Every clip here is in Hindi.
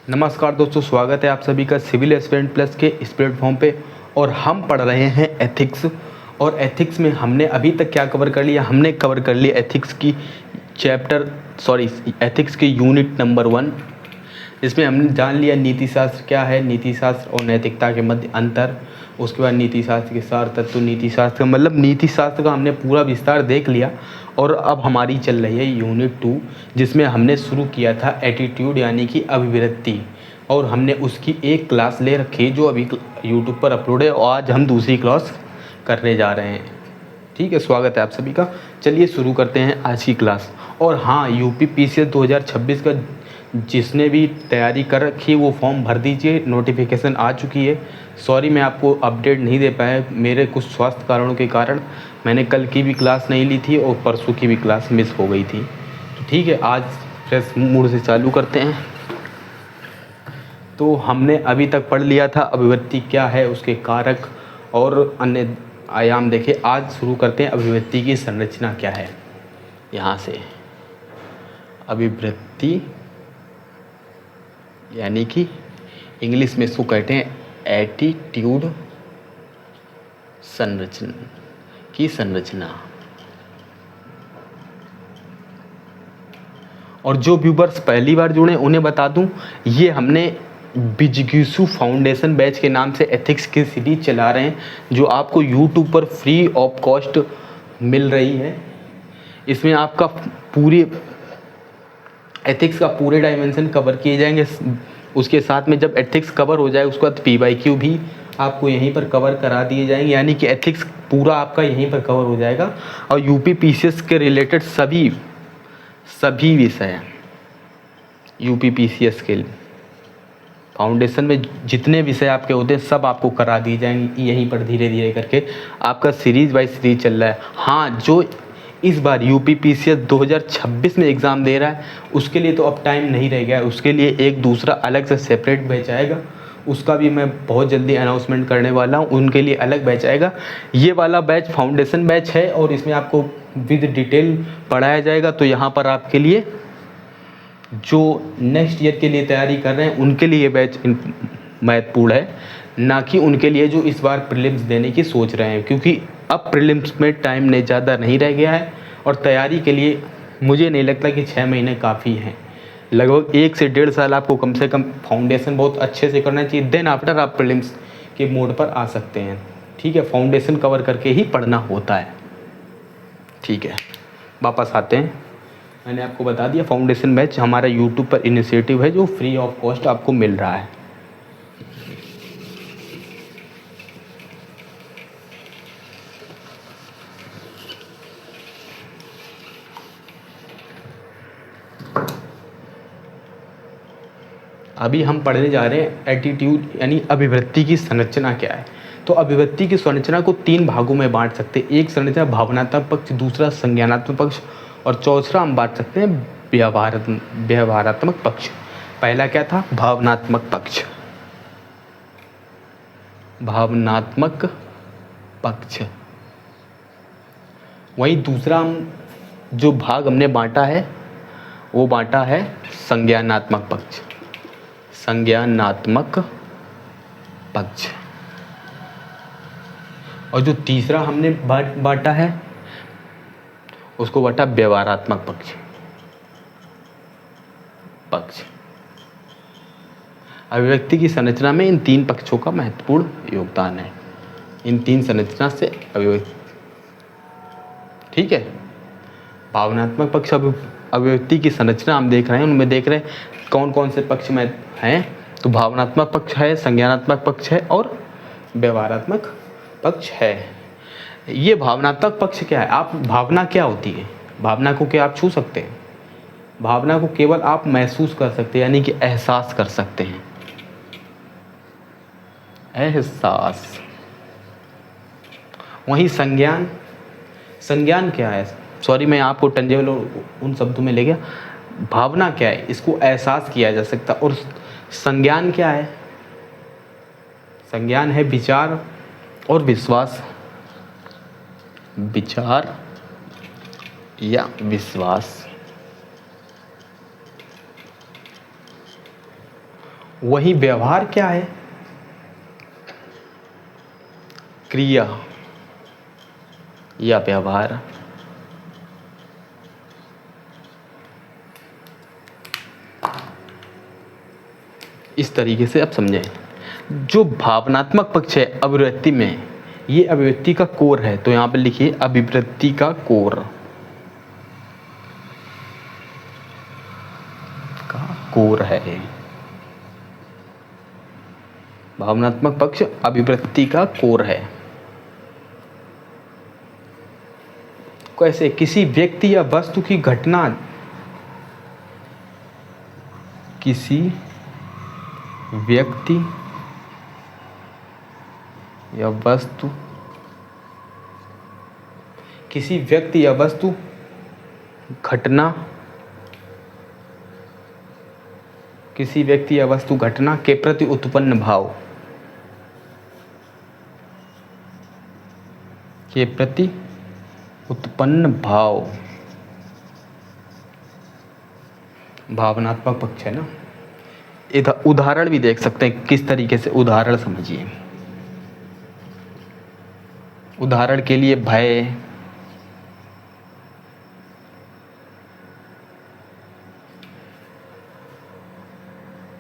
नमस्कार दोस्तों, स्वागत है आप सभी का सिविल एस्पिरेंट प्लस के इस प्लेटफॉर्म पे। और हम पढ़ रहे हैं एथिक्स। और एथिक्स में हमने अभी तक क्या कवर कर लिया? हमने कवर कर लिया एथिक्स की एथिक्स की यूनिट नंबर 1। इसमें हमने जान लिया नीति शास्त्र क्या है, नीति शास्त्र और नैतिकता के मध्य अंतर। उसके बाद नीति शास्त्र के सार तत्व, नीति शास्त्र का मतलब नीति शास्त्र का हमने पूरा विस्तार देख लिया। और अब हमारी चल रही है यूनिट 2, जिसमें हमने शुरू किया था एटीट्यूड यानी कि अभिव्यक्ति। और हमने उसकी एक क्लास ले रखी जो अभी यूट्यूब पर अपलोड है, और आज हम दूसरी क्लास करने जा रहे हैं। ठीक है, स्वागत है आप सभी का। चलिए शुरू करते हैं आज की क्लास। और हाँ, यूपी पीसीएस 2026 का जिसने भी तैयारी कर रखी है वो फॉर्म भर दीजिए, नोटिफिकेशन आ चुकी है। सॉरी मैं आपको अपडेट नहीं दे पाया, मेरे कुछ स्वास्थ्य कारणों के कारण मैंने कल की भी क्लास नहीं ली थी और परसों की भी क्लास मिस हो गई थी। तो ठीक है, आज फ्रेश मूड से चालू करते हैं। तो हमने अभी तक पढ़ लिया था अभिव्यक्ति क्या है, उसके कारक और अन्य आयाम देखे। आज शुरू करते हैं अभिव्यक्ति की संरचना क्या है। यहाँ से अभिव्यक्ति यानी कि इंग्लिश में इसको कहते हैं एटीट्यूड संरचना की संरचना। और जो व्यूवर्स पहली बार जुड़े उन्हें बता दूं, ये हमने बिजगिसु फाउंडेशन बैच के नाम से एथिक्स की सीरीज चला रहे हैं, जो आपको यूट्यूब पर फ्री ऑफ कॉस्ट मिल रही है। इसमें आपका पूरी एथिक्स का पूरे डायमेंशन कवर किए जाएंगे। उसके साथ में जब एथिक्स कवर हो जाए उसके बाद PYQ भी आपको यहीं पर कवर करा दिए जाएंगे, यानी कि एथिक्स पूरा आपका यहीं पर कवर हो जाएगा। और यूपी पीसीएस के रिलेटेड सभी विषय यूपी पीसीएस के फाउंडेशन में जितने विषय आपके होते हैं सब आपको करा दिए जाएंगे यहीं पर। धीरे धीरे करके आपका सीरीज बाय सीरीज चल रहा है। हाँ, जो इस बार यूपी पीसीएस 2026 में एग्ज़ाम दे रहा है उसके लिए तो अब टाइम नहीं रह गया है। उसके लिए एक दूसरा अलग से सेपरेट बैच आएगा, उसका भी मैं बहुत जल्दी अनाउंसमेंट करने वाला हूँ। उनके लिए अलग बैच आएगा। ये वाला बैच फाउंडेशन बैच है और इसमें आपको विद डिटेल पढ़ाया जाएगा। तो यहाँ पर आपके लिए जो नेक्स्ट ईयर के लिए तैयारी कर रहे हैं उनके लिए ये बैच महत्वपूर्ण है, ना कि उनके लिए जो इस बार प्रीलिम्स देने की सोच रहे हैं। क्योंकि अब प्रीलिम्स में टाइम नहीं ज़्यादा नहीं रह गया है और तैयारी के लिए मुझे नहीं लगता कि 6 महीने काफ़ी हैं। लगभग 1 से 1.5 साल आपको कम से कम फाउंडेशन बहुत अच्छे से करना चाहिए। देन आफ्टर आप प्रीलिम्स के मोड पर आ सकते हैं। ठीक है, फाउंडेशन कवर करके ही पढ़ना होता है। ठीक है, वापस आते हैं। मैंने आपको बता दिया फाउंडेशन बैच हमारा यूट्यूब पर इनिशिएटिव है जो फ्री ऑफ कॉस्ट आपको मिल रहा है। अभी हम पढ़ने जा रहे हैं एटीट्यूड यानी अभिव्यक्ति की संरचना क्या है। तो अभिव्यक्ति की संरचना को 3 भागों में बांट सकते हैं। एक संरचना भावनात्मक पक्ष, दूसरा संज्ञानात्मक पक्ष और चौथा हम बांट सकते हैं व्यवहारात्मक पक्ष। पहला क्या था? भावनात्मक पक्ष। भावनात्मक पक्ष। वहीं दूसरा हम जो भाग हमने बांटा है वो बांटा है संज्ञानात्मक पक्ष। संज्ञानात्मक पक्ष। और जो तीसरा हमने बांटा है उसको बांटा व्यवहारात्मक पक्ष। अभिव्यक्ति की संरचना में इन 3 पक्षों का महत्वपूर्ण योगदान है। इन 3 संरचना से अभिव्यक्ति, ठीक है। भावनात्मक पक्ष अभिव्यक्ति की संरचना हम देख रहे हैं, उनमें देख रहे हैं कौन कौन से पक्ष में हैं। तो भावनात्मक पक्ष है, संज्ञानात्मक पक्ष है और व्यवहारात्मक पक्ष है। ये भावनात्मक पक्ष क्या है? आप भावना क्या होती है? भावना को क्या आप छू सकते हैं? भावना को केवल आप महसूस कर सकते हैं, यानी कि एहसास कर सकते हैं। एहसास। वहीं संज्ञान क्या है? सॉरी मैं आपको टंजेबल उन शब्दों में ले गया। भावना क्या है? इसको एहसास किया जा सकता। और संज्ञान क्या है? संज्ञान है विचार और विश्वास। विचार या विश्वास। वही व्यवहार क्या है? क्रिया या व्यवहार। इस तरीके से आप समझें। जो भावनात्मक पक्ष है अभिव्यक्ति में, ये अभिव्यक्ति का कोर है। तो यहां पर लिखिए अभिव्यक्ति का कोर, कोर है। भावनात्मक पक्ष अभिव्यक्ति का कोर है। कैसे? किसी व्यक्ति या वस्तु की घटना, किसी व्यक्ति या वस्तु, किसी व्यक्ति या वस्तु घटना, किसी व्यक्ति या वस्तु घटना के प्रति उत्पन्न भाव, के प्रति उत्पन्न भाव भावनात्मक पक्ष है ना। इधर उदाहरण भी देख सकते हैं किस तरीके से, उदाहरण समझिए। उदाहरण के लिए भय,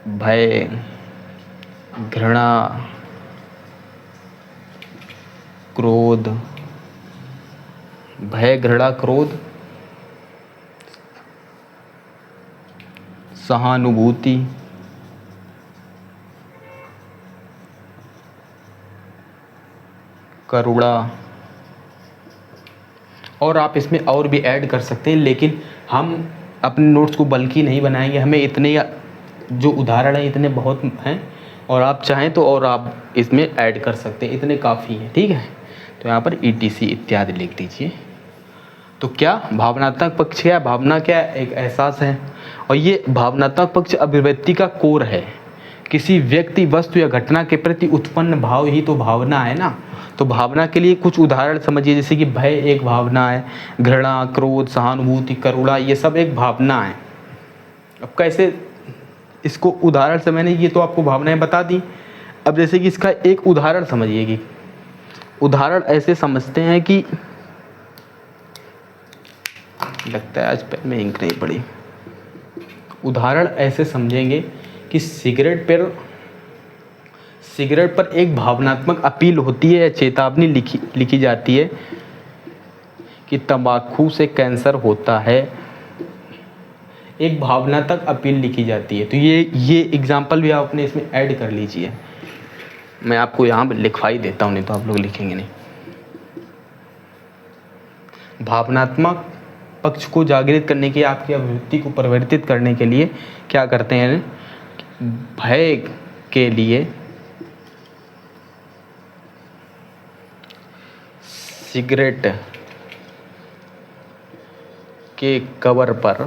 भय, घृणा, क्रोध, भय, घृणा, क्रोध, सहानुभूति, करुणा। और आप इसमें और भी ऐड कर सकते हैं, लेकिन हम अपने नोट्स को बल्कि नहीं बनाएंगे। हमें इतने जो उदाहरण हैं इतने बहुत हैं, और आप चाहें तो और आप इसमें ऐड कर सकते हैं, इतने काफ़ी हैं। ठीक है, तो यहाँ पर ETC इत्यादि लिख दीजिए। तो क्या भावनात्मक पक्ष क्या? भावना क्या है? एक एहसास है। और ये भावनात्मक पक्ष अभिव्यक्ति का कोर है। किसी व्यक्ति, वस्तु या घटना के प्रति उत्पन्न भाव ही तो भावना है ना। तो भावना के लिए कुछ उदाहरण समझिए, जैसे कि भय एक भावना है, घृणा, क्रोध, सहानुभूति, करुणा, ये सब एक भावना है। अब कैसे इसको उदाहरण से, मैंने ये तो आपको भावनाएं बता दी। अब जैसे कि इसका एक उदाहरण समझिए कि उदाहरण ऐसे समझते हैं कि, लगता है आज पेन में इंक नहीं पड़ी। उदाहरण ऐसे समझेंगे कि सिगरेट पर एक भावनात्मक अपील होती है या चेतावनी लिखी जाती है कि तंबाकू से कैंसर होता है। एक भावनात्मक अपील लिखी जाती है। तो ये एग्जाम्पल भी आप अपने इसमें ऐड कर लीजिए। मैं आपको यहाँ लिखवाई देता हूँ, नहीं तो आप लोग लिखेंगे नहीं। भावनात्मक पक्ष को जागृत करने के, आपकी अभिव्यक्ति को परिवर्तित करने के लिए क्या करते हैं? भय के लिए सिगरेट के कवर पर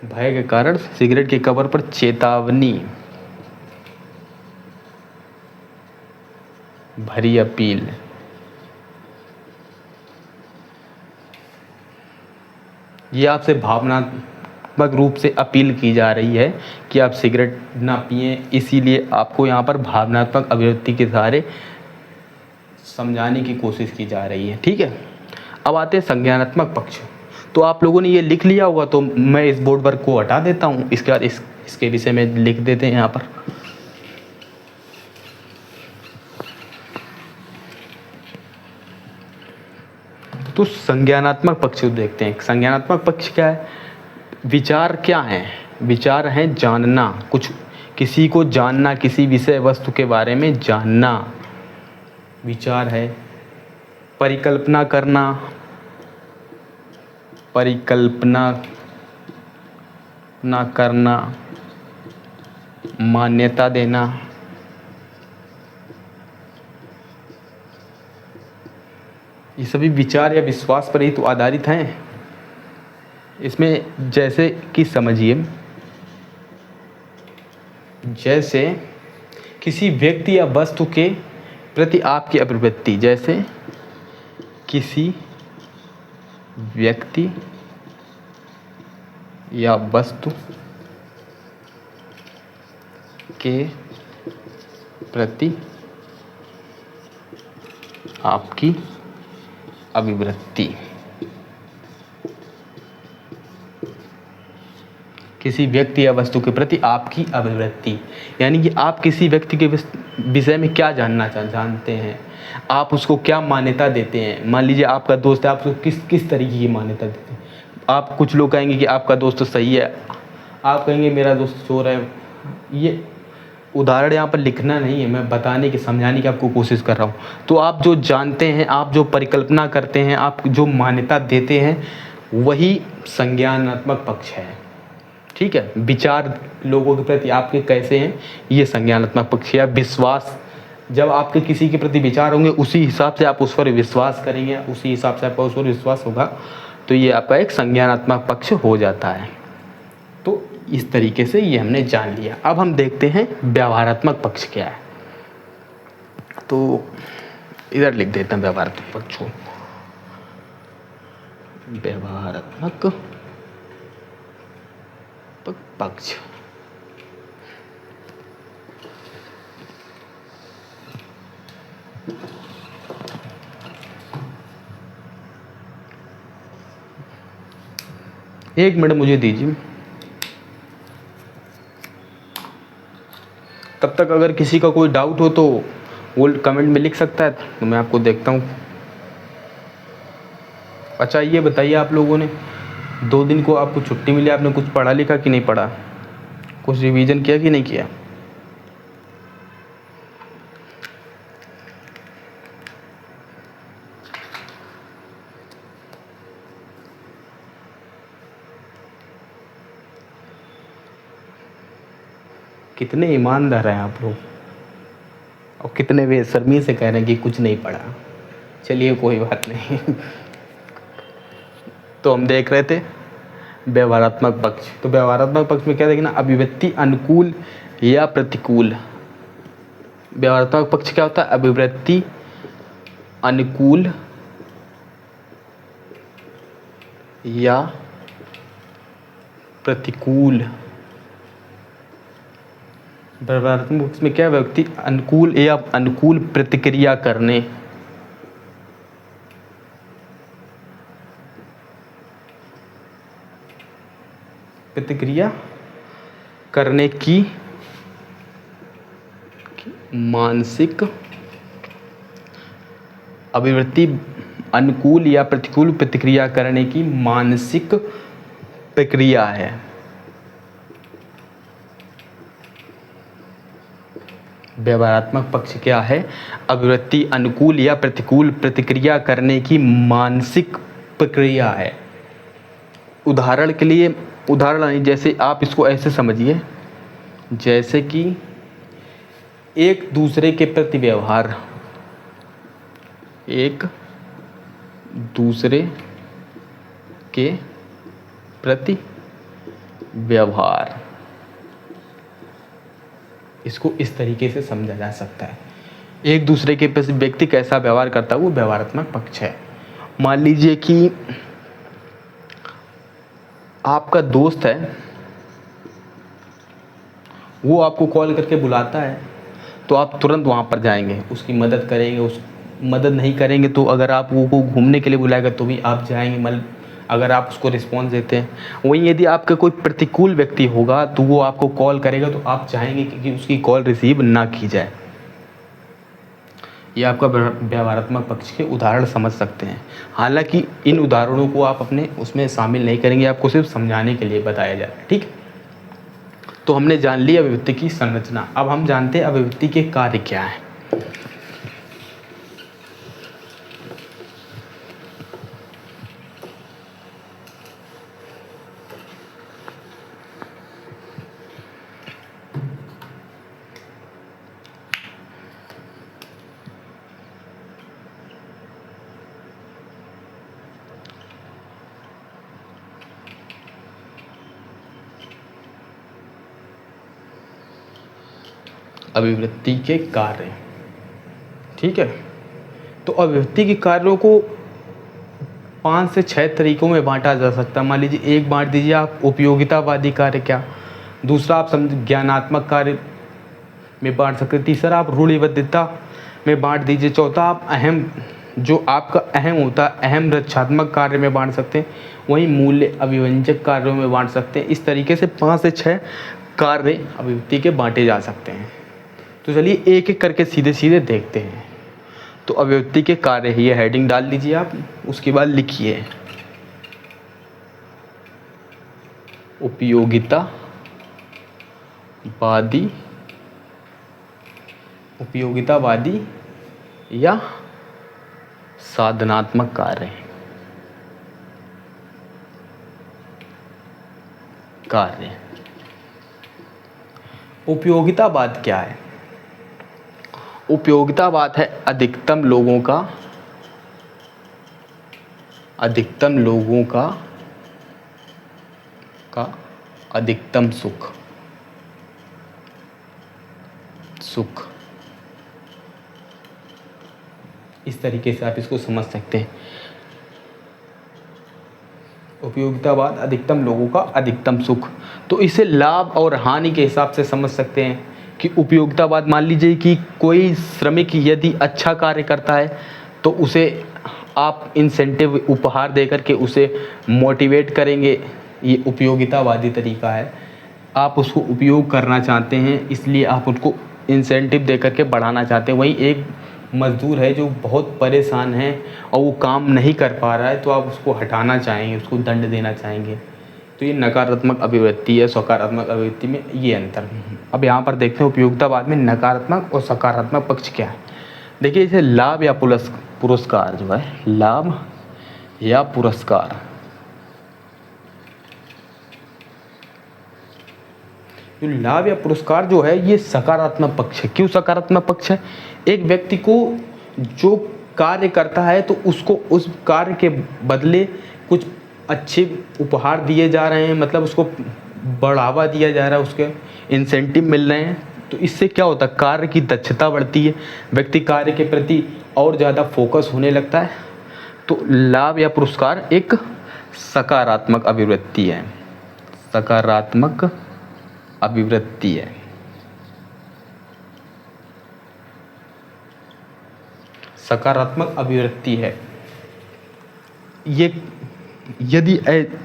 भय के कारण सिगरेट के कवर पर चेतावनी भरी अपील। ये आपसे भावनात्मक रूप से अपील की जा रही है कि आप सिगरेट ना पिएं, इसीलिए आपको यहाँ पर भावनात्मक अभिव्यक्ति के सहारे समझाने की कोशिश की जा रही है। ठीक है, अब आते हैं संज्ञानात्मक पक्ष। तो आप लोगों ने ये लिख लिया होगा, तो मैं इस बोर्ड पर को हटा देता हूँ। इसके बाद इसके विषय में लिख देते हैं यहाँ पर। तो संज्ञानात्मक पक्ष को देखते हैं। संज्ञानात्मक पक्ष क्या है? विचार क्या है? विचार है जानना, कुछ किसी को जानना, किसी विषय वस्तु के बारे में जानना विचार है। परिकल्पना करना, परिकल्पना ना करना, मान्यता देना, ये सभी विचार या विश्वास पर ही तो आधारित हैं। इसमें जैसे कि समझिए, जैसे किसी व्यक्ति या वस्तु के प्रति आपकी अभिव्यक्ति, जैसे किसी व्यक्ति या वस्तु के प्रति आपकी अभिवृत्ति। किसी व्यक्ति या वस्तु के प्रति आपकी अभिवृत्ति, यानी कि आप किसी व्यक्ति के विषय में क्या जानना जानते हैं, आप उसको क्या मान्यता देते हैं। मान लीजिए आपका दोस्त है, आप उसको किस तरीके की मान्यता देते हैं। आप कुछ लोग कहेंगे कि आपका दोस्त सही है, आप कहेंगे मेरा दोस्त चोर है। ये उदाहरण यहाँ पर लिखना नहीं है, मैं बताने की समझाने की आपको कोशिश कर रहा हूँ। तो आप जो जानते हैं, आप जो परिकल्पना करते हैं, आप जो मान्यता देते हैं, वही संज्ञानात्मक पक्ष है। ठीक है, विचार लोगों के प्रति आपके कैसे हैं, ये संज्ञानात्मक पक्ष है। विश्वास, जब आपके किसी के प्रति विचार होंगे उसी हिसाब से आप उस पर विश्वास करेंगे, उसी हिसाब से आपका उस पर विश्वास होगा, तो ये आपका एक संज्ञानात्मक पक्ष हो जाता है। तो इस तरीके से ये हमने जान लिया। अब हम देखते हैं व्यवहारात्मक पक्ष क्या है। तो इधर लिख देते हैं व्यवहारात्मक पक्ष को। व्यवहारात्मक पक्ष, एक मिनट मुझे दीजिए। तब तक अगर किसी का कोई डाउट हो तो वो कमेंट में लिख सकता है, तो मैं आपको देखता हूँ। अच्छा ये बताइए, आप लोगों ने 2 दिन को आपको छुट्टी मिली, आपने कुछ पढ़ा लिखा कि नहीं पढ़ा, कुछ रिवीजन किया कि नहीं किया? कितने ईमानदार हैं आप लोग, और कितने बेशर्मी से कह रहे हैं कि कुछ नहीं पढ़ा। चलिए कोई बात नहीं। तो हम देख रहे थे व्यवहारात्मक पक्ष। तो व्यवहारात्मक पक्ष में क्या देखना, अभिव्यक्ति अनुकूल या प्रतिकूल। व्यवहारात्मक पक्ष क्या होता है, अभिव्यक्ति अनुकूल या प्रतिकूल। व्यवहारात्मक पक्ष में क्या, व्यक्ति अनुकूल या अनुकूल प्रतिक्रिया करने, की मानसिक अभिवृत्ति, अनुकूल या प्रतिकूल प्रतिक्रिया करने की मानसिक प्रक्रिया है। व्यवहारात्मक पक्ष क्या है, अभिवृत्ति अनुकूल या प्रतिकूल प्रतिक्रिया करने की मानसिक प्रक्रिया है। उदाहरण के लिए, उदाहरण जैसे आप इसको ऐसे समझिए, जैसे कि एक दूसरे के प्रति व्यवहार, एक दूसरे के प्रति व्यवहार, इसको इस तरीके से समझा जा सकता है। एक दूसरे के प्रति व्यक्ति कैसा व्यवहार करता है, वो व्यवहारात्मक पक्ष है। मान लीजिए कि आपका दोस्त है, वो आपको कॉल करके बुलाता है, तो आप तुरंत वहाँ पर जाएंगे, उसकी मदद करेंगे। उस मदद नहीं करेंगे तो अगर आप वो घूमने के लिए बुलाएगा तो भी आप जाएंगे, अगर आप उसको रिस्पॉन्स देते हैं। वहीं यदि आपका कोई प्रतिकूल व्यक्ति होगा तो वो आपको कॉल करेगा तो आप चाहेंगे कि उसकी कॉल रिसीव ना की जाए। ये आपका व्यवहारात्मक पक्ष के उदाहरण समझ सकते हैं। हालांकि इन उदाहरणों को आप अपने उसमें शामिल नहीं करेंगे, आपको सिर्फ समझाने के लिए बताया जा रहा है। ठीक, तो हमने जान ली अभिव्यक्ति की संरचना। अब हम जानते हैं अभिव्यक्ति के कार्य क्या है। अभिव्यक्ति के कार्य, ठीक है। तो अभिव्यक्ति के कार्यों को 5 से 6 तरीकों में बांटा जा सकता है। मान लीजिए एक बांट दीजिए आप उपयोगितावादी कार्य क्या, दूसरा आप ज्ञानात्मक कार्य में बांट सकते हैं, तीसरा आप रूढ़िबद्धता में बांट दीजिए, चौथा आप अहम जो आपका अहम होता है अहम रक्षात्मक कार्य में बांट सकते हैं, वहीं मूल्य अभिव्यंजक कार्यों में बांट सकते हैं। इस तरीके से 5 से 6 कार्य अभिव्यक्ति के बांटे जा सकते हैं। तो चलिए एक एक करके सीधे सीधे देखते हैं। तो अभिव्यक्ति के कार्य, ये हेडिंग डाल दीजिए आप, उसके बाद लिखिए उपयोगितावादी या साधनात्मक कार्य। उपयोगितावाद क्या है? उपयोगितावाद है अधिकतम लोगों का अधिकतम सुख। इस तरीके से आप इसको समझ सकते हैं। उपयोगितावाद अधिकतम लोगों का अधिकतम सुख। तो इसे लाभ और हानि के हिसाब से समझ सकते हैं कि उपयोगितावाद, मान लीजिए कि कोई श्रमिक यदि अच्छा कार्य करता है तो उसे आप इंसेंटिव उपहार देकर के उसे मोटिवेट करेंगे, ये उपयोगितावादी तरीका है। आप उसको उपयोग करना चाहते हैं इसलिए आप उसको इंसेंटिव देकर के बढ़ाना चाहते हैं। वहीं एक मज़दूर है जो बहुत परेशान है और वो काम नहीं कर पा रहा है तो आप उसको हटाना चाहेंगे, उसको दंड देना चाहेंगे। तो ये नकारात्मक अभिव्यक्ति है, सकारात्मक अभिव्यक्ति में ये अंतर है। अब यहाँ पर देखते हैं उपयोगितावाद में नकारात्मक और सकारात्मक पक्ष क्या है। देखिए इसे लाभ या पुरस्कार जो है, लाभ या पुरस्कार, जो लाभ या पुरस्कार जो है ये सकारात्मक पक्ष है। क्यों सकारात्मक पक्ष है? एक व्यक्ति को जो कार्य करता है तो उसको उस कार्य के बदले कुछ अच्छे उपहार दिए जा रहे हैं, मतलब उसको बढ़ावा दिया जा रहा है, उसके इंसेंटिव मिल रहे हैं। तो इससे क्या होता है? कार्य की दक्षता बढ़ती है, व्यक्ति कार्य के प्रति और ज़्यादा फोकस होने लगता है। तो लाभ या पुरस्कार एक सकारात्मक अभिवृत्ति है, सकारात्मक अभिवृत्ति है। सकारात्मक अभिवृत्ति है ये। यदि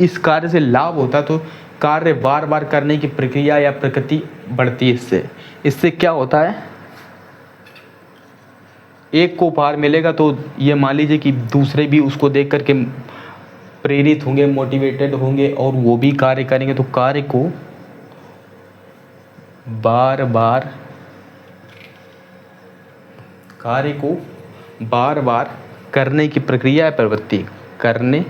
इस कार्य से लाभ होता तो कार्य बार बार करने की प्रक्रिया या प्रकृति बढ़ती है। इससे क्या होता है? एक को उपहार मिलेगा तो ये मान लीजिए कि दूसरे भी उसको देख करके प्रेरित होंगे, मोटिवेटेड होंगे और वो भी कार्य करेंगे। तो कार्य को बार बार करने की प्रक्रिया या प्रवृत्ति, करने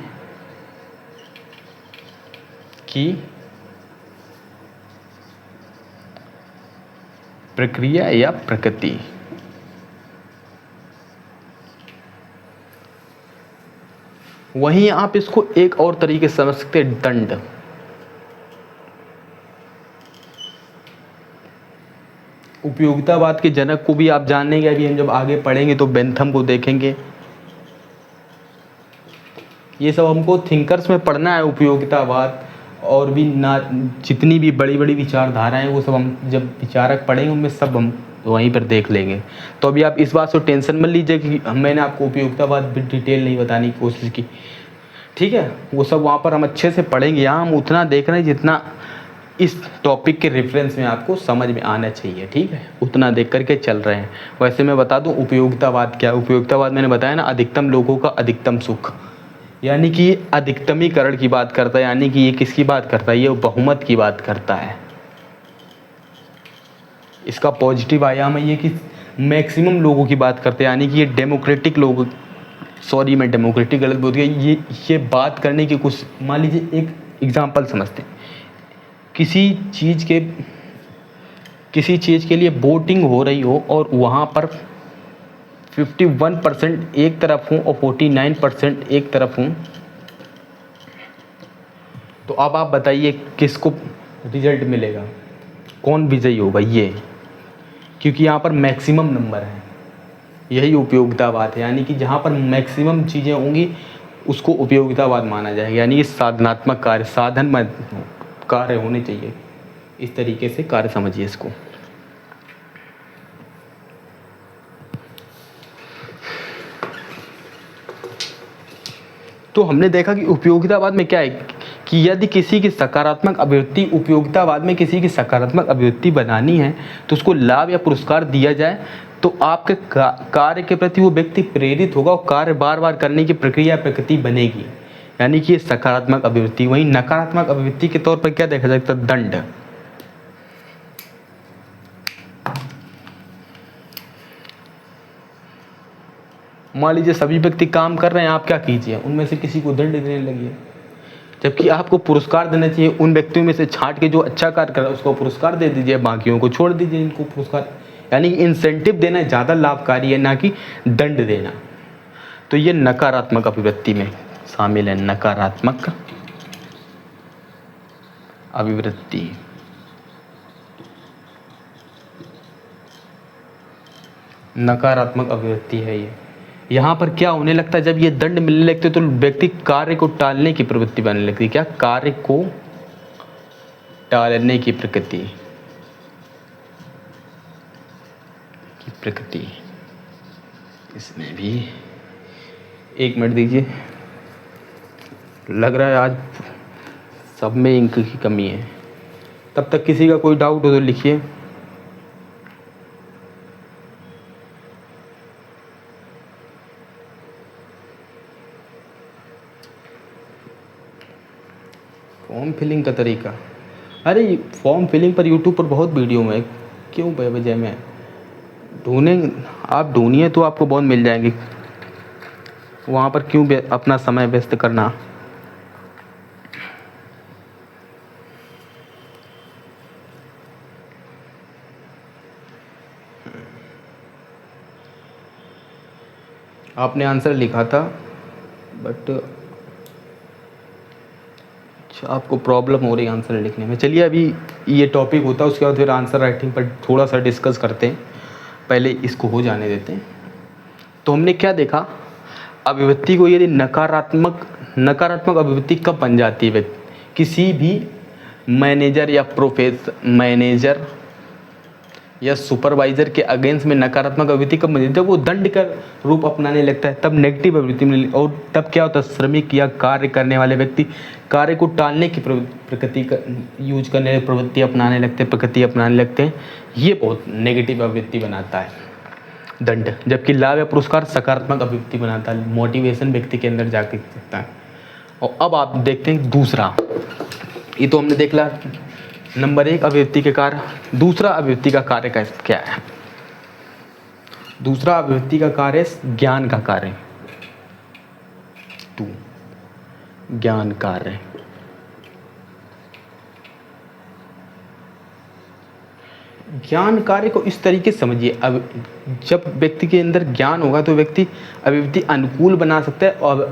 की प्रक्रिया या प्रकृति। वहीं आप इसको एक और तरीके से समझ सकते हैं, दंड। उपयोगितावाद के जनक को भी आप जानेंगे, अभी हम जब आगे पढ़ेंगे तो बेंथम को देखेंगे। ये सब हमको थिंकर्स में पढ़ना है, उपयोगितावाद और भी ना जितनी भी बड़ी बड़ी विचारधाराएं वो सब हम जब विचारक पढ़ेंगे उनमें सब हम वहीं पर देख लेंगे। तो अभी आप इस बात से टेंशन मत लीजिए कि मैंने आपको उपयोगितावाद डिटेल नहीं बताने की कोशिश की, ठीक है। वो सब वहाँ पर हम अच्छे से पढ़ेंगे। यहाँ हम उतना देख रहे हैं जितना इस टॉपिक के रेफरेंस में आपको समझ में आना चाहिए, ठीक है, उतना देख करके चल रहे हैं। वैसे मैं बता दूं उपयोगितावाद क्या है। उपयोगितावाद मैंने बताया ना, अधिकतम लोगों का अधिकतम सुख, यानी कि अधिकतमीकरण की बात करता है। यानी कि ये किसकी बात करता है? ये बहुमत की बात करता है। इसका पॉजिटिव आयाम है ये कि मैक्सिमम लोगों की बात करते हैं, यानी कि ये डेमोक्रेटिक लोग, सॉरी मैं डेमोक्रेटिक गलत बोल गया, ये बात करने की कुछ, मान लीजिए एक एग्जांपल समझते हैं। किसी चीज़ के लिए वोटिंग हो रही हो और वहाँ पर 51% एक तरफ हूँ और 49% एक तरफ हूँ, तो अब आप बताइए किसको रिजल्ट मिलेगा, कौन विजयी होगा? ये, क्योंकि यहाँ पर मैक्सिमम नंबर है। यही उपयोगितावाद है, यानी कि जहाँ पर मैक्सिमम चीज़ें होंगी उसको उपयोगितावाद माना जाएगा। यानी ये साधनात्मक कार्य, साधन मत कार्य होने चाहिए। इस तरीके से कार्य समझिए इसको। तो हमने देखा कि उपयोगितावाद में क्या है कि यदि किसी की सकारात्मक अभिवृत्ति, उपयोगितावाद में किसी की सकारात्मक अभिवृत्ति बनानी है तो उसको लाभ या पुरस्कार दिया जाए तो आपके कार्य के प्रति वो व्यक्ति प्रेरित होगा और कार्य बार बार करने की प्रक्रिया प्रकृति बनेगी। यानी कि ये सकारात्मक अभिवृत्ति। वहीं नकारात्मक अभिवृत्ति के तौर पर क्या देखा जाता है? दंड। मान लीजिए सभी व्यक्ति काम कर रहे हैं, आप क्या कीजिए, उनमें से किसी को दंड देने लगिए, जबकि आपको पुरस्कार देना चाहिए। उन व्यक्तियों में से छांट के जो अच्छा कार्य कर रहा है उसको पुरस्कार दे दीजिए, बाकियों को छोड़ दीजिए इनको पुरस्कार। यानी इंसेंटिव देना ज़्यादा लाभकारी है, ना कि दंड देना। तो ये नकारात्मक अभिवृत्ति में शामिल है, नकारात्मक अभिवृत्ति। नकारात्मक अभिवृत्ति है ये। यहाँ पर क्या होने लगता है, जब ये दंड मिलने लगते तो व्यक्ति कार्य को टालने की प्रवृत्ति बनने लगती है। क्या? कार्य को टालने की प्रकृति इसमें भी 1 मिनट दीजिए, लग रहा है आज सब में इंक की कमी है। तब तक किसी का कोई डाउट हो तो लिखिए। फॉर्म फिलिंग का तरीका, अरे फॉर्म फिलिंग पर यूट्यूब पर बहुत वीडियो है, क्यों बेवजह में आप ढूंढिए तो आपको बहुत मिल जाएंगे। वहाँ पर क्यों अपना समय व्यस्त करना। आपने आंसर लिखा था बट आपको प्रॉब्लम हो रही है आंसर लिखने में। चलिए अभी ये टॉपिक होता है, उसके बाद फिर आंसर राइटिंग पर थोड़ा सा डिस्कस करते हैं। पहले इसको हो जाने देते हैं। तो हमने क्या देखा, अभिव्यक्ति को यदि नकारात्मक अभिव्यक्ति कब बन जाती है? किसी भी मैनेजर या सुपरवाइजर के अगेंस्ट में नकारात्मक अभिवृत्ति कब बनती है? जब वो दंड का रूप अपनाने लगता है, तब नेगेटिव अभिवृत्ति मिली। और तब क्या होता है, श्रमिक या कार्य करने वाले व्यक्ति कार्य को टालने की प्रकृति का यूज करने, प्रवृत्ति अपनाने लगते हैं। ये बहुत नेगेटिव अभिवृत्ति बनाता है दंड। जबकि लाभ या पुरस्कार सकारात्मक अभिवृत्ति बनाता है, मोटिवेशन व्यक्ति के अंदर जाके सकता है। और अब आप देखते हैं दूसरा, ये तो हमने देख लिया नंबर 1 अभिव्यक्ति के कार्य। दूसरा अभिव्यक्ति का कार्य क्या है? दूसरा अभिव्यक्ति का कार्य ज्ञान का कार्य। 2 ज्ञान कार्य। ज्ञान कार्य को इस तरीके से समझिए, अब जब व्यक्ति के अंदर ज्ञान होगा तो व्यक्ति अभिवृत्ति अनुकूल बना सकता है और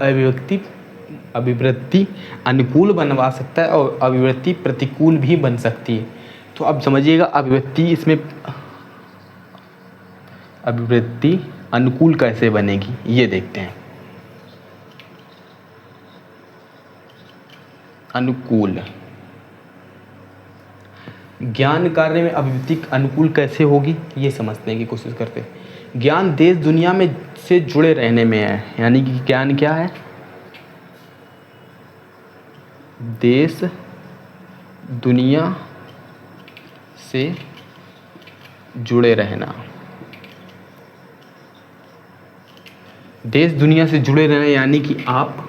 अभिवृत्ति अनुकूल बनवा सकता है और अभिवृत्ति प्रतिकूल भी बन सकती है। तो अब समझिएगा अभिवृत्ति अनुकूल कैसे बनेगी, ये देखते हैं। अनुकूल ज्ञान कार्य में अभिवृत्ति अनुकूल कैसे होगी, ये समझने की कोशिश करते हैं। ज्ञान देश दुनिया में से जुड़े रहने में है। यानी कि ज्ञान क्या है? देश दुनिया से जुड़े रहना। देश दुनिया से जुड़े रहना यानी कि आप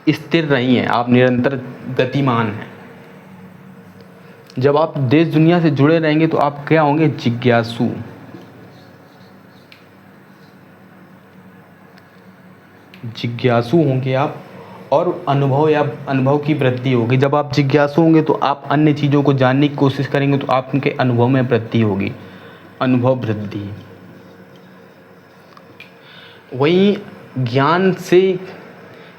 स्थिर नहीं हैं, आप निरंतर गतिमान हैं। जब आप देश दुनिया से जुड़े रहेंगे तो आप क्या होंगे? जिज्ञासु। जिज्ञासु होंगे आप, और अनुभव की वृद्धि होगी। जब आप जिज्ञासु होंगे तो आप अन्य चीज़ों को जानने की कोशिश करेंगे तो आपके अनुभव में वृद्धि होगी, अनुभव वृद्धि। वहीं ज्ञान से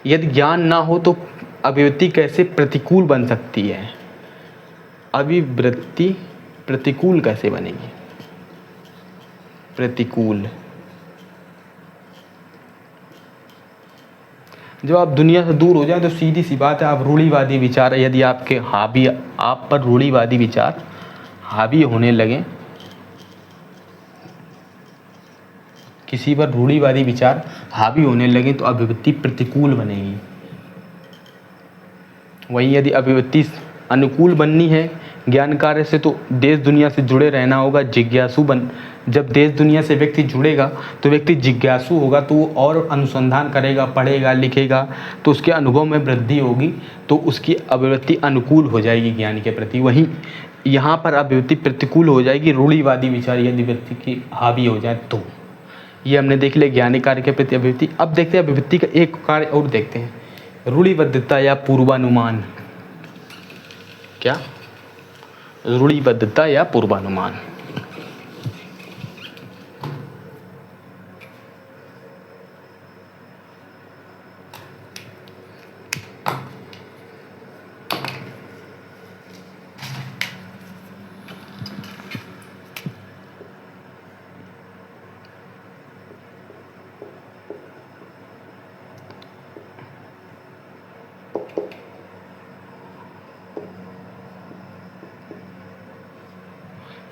यदि ज्ञान ना हो तो अभिवृत्ति कैसे प्रतिकूल बन सकती है? अभिवृत्ति प्रतिकूल कैसे बनेगी? प्रतिकूल जब आप दुनिया से दूर हो जाएं तो सीधी सी बात है, आप रूढ़िवादी विचार, यदि आप पर रूढ़िवादी विचार हावी होने लगें, किसी पर रूढ़िवादी विचार हावी होने लगे तो अभिव्यक्ति प्रतिकूल बनेगी। वहीं यदि अभिव्यक्ति अनुकूल बननी है ज्ञान कार्य से, तो देश दुनिया से जुड़े रहना होगा, जिज्ञासु बन। जब देश दुनिया से व्यक्ति जुड़ेगा तो व्यक्ति जिज्ञासु होगा, तो वो और अनुसंधान करेगा, पढ़ेगा, लिखेगा, तो उसके अनुभव में वृद्धि होगी, तो उसकी अभिव्यक्ति अनुकूल हो जाएगी ज्ञान के प्रति। वहीं यहाँ पर अभिव्यक्ति प्रतिकूल हो जाएगी, रूढ़िवादी विचार यदि व्यक्ति की हावी हो जाए तो। ये हमने देख लिया ज्ञानी कार्य के प्रति अभिव्यक्ति। अब देखते हैं अभिव्यक्ति का एक कार्य और देखते हैं, रूढ़िबद्धता या पूर्वानुमान। क्या? रूढ़िबद्धता या पूर्वानुमान।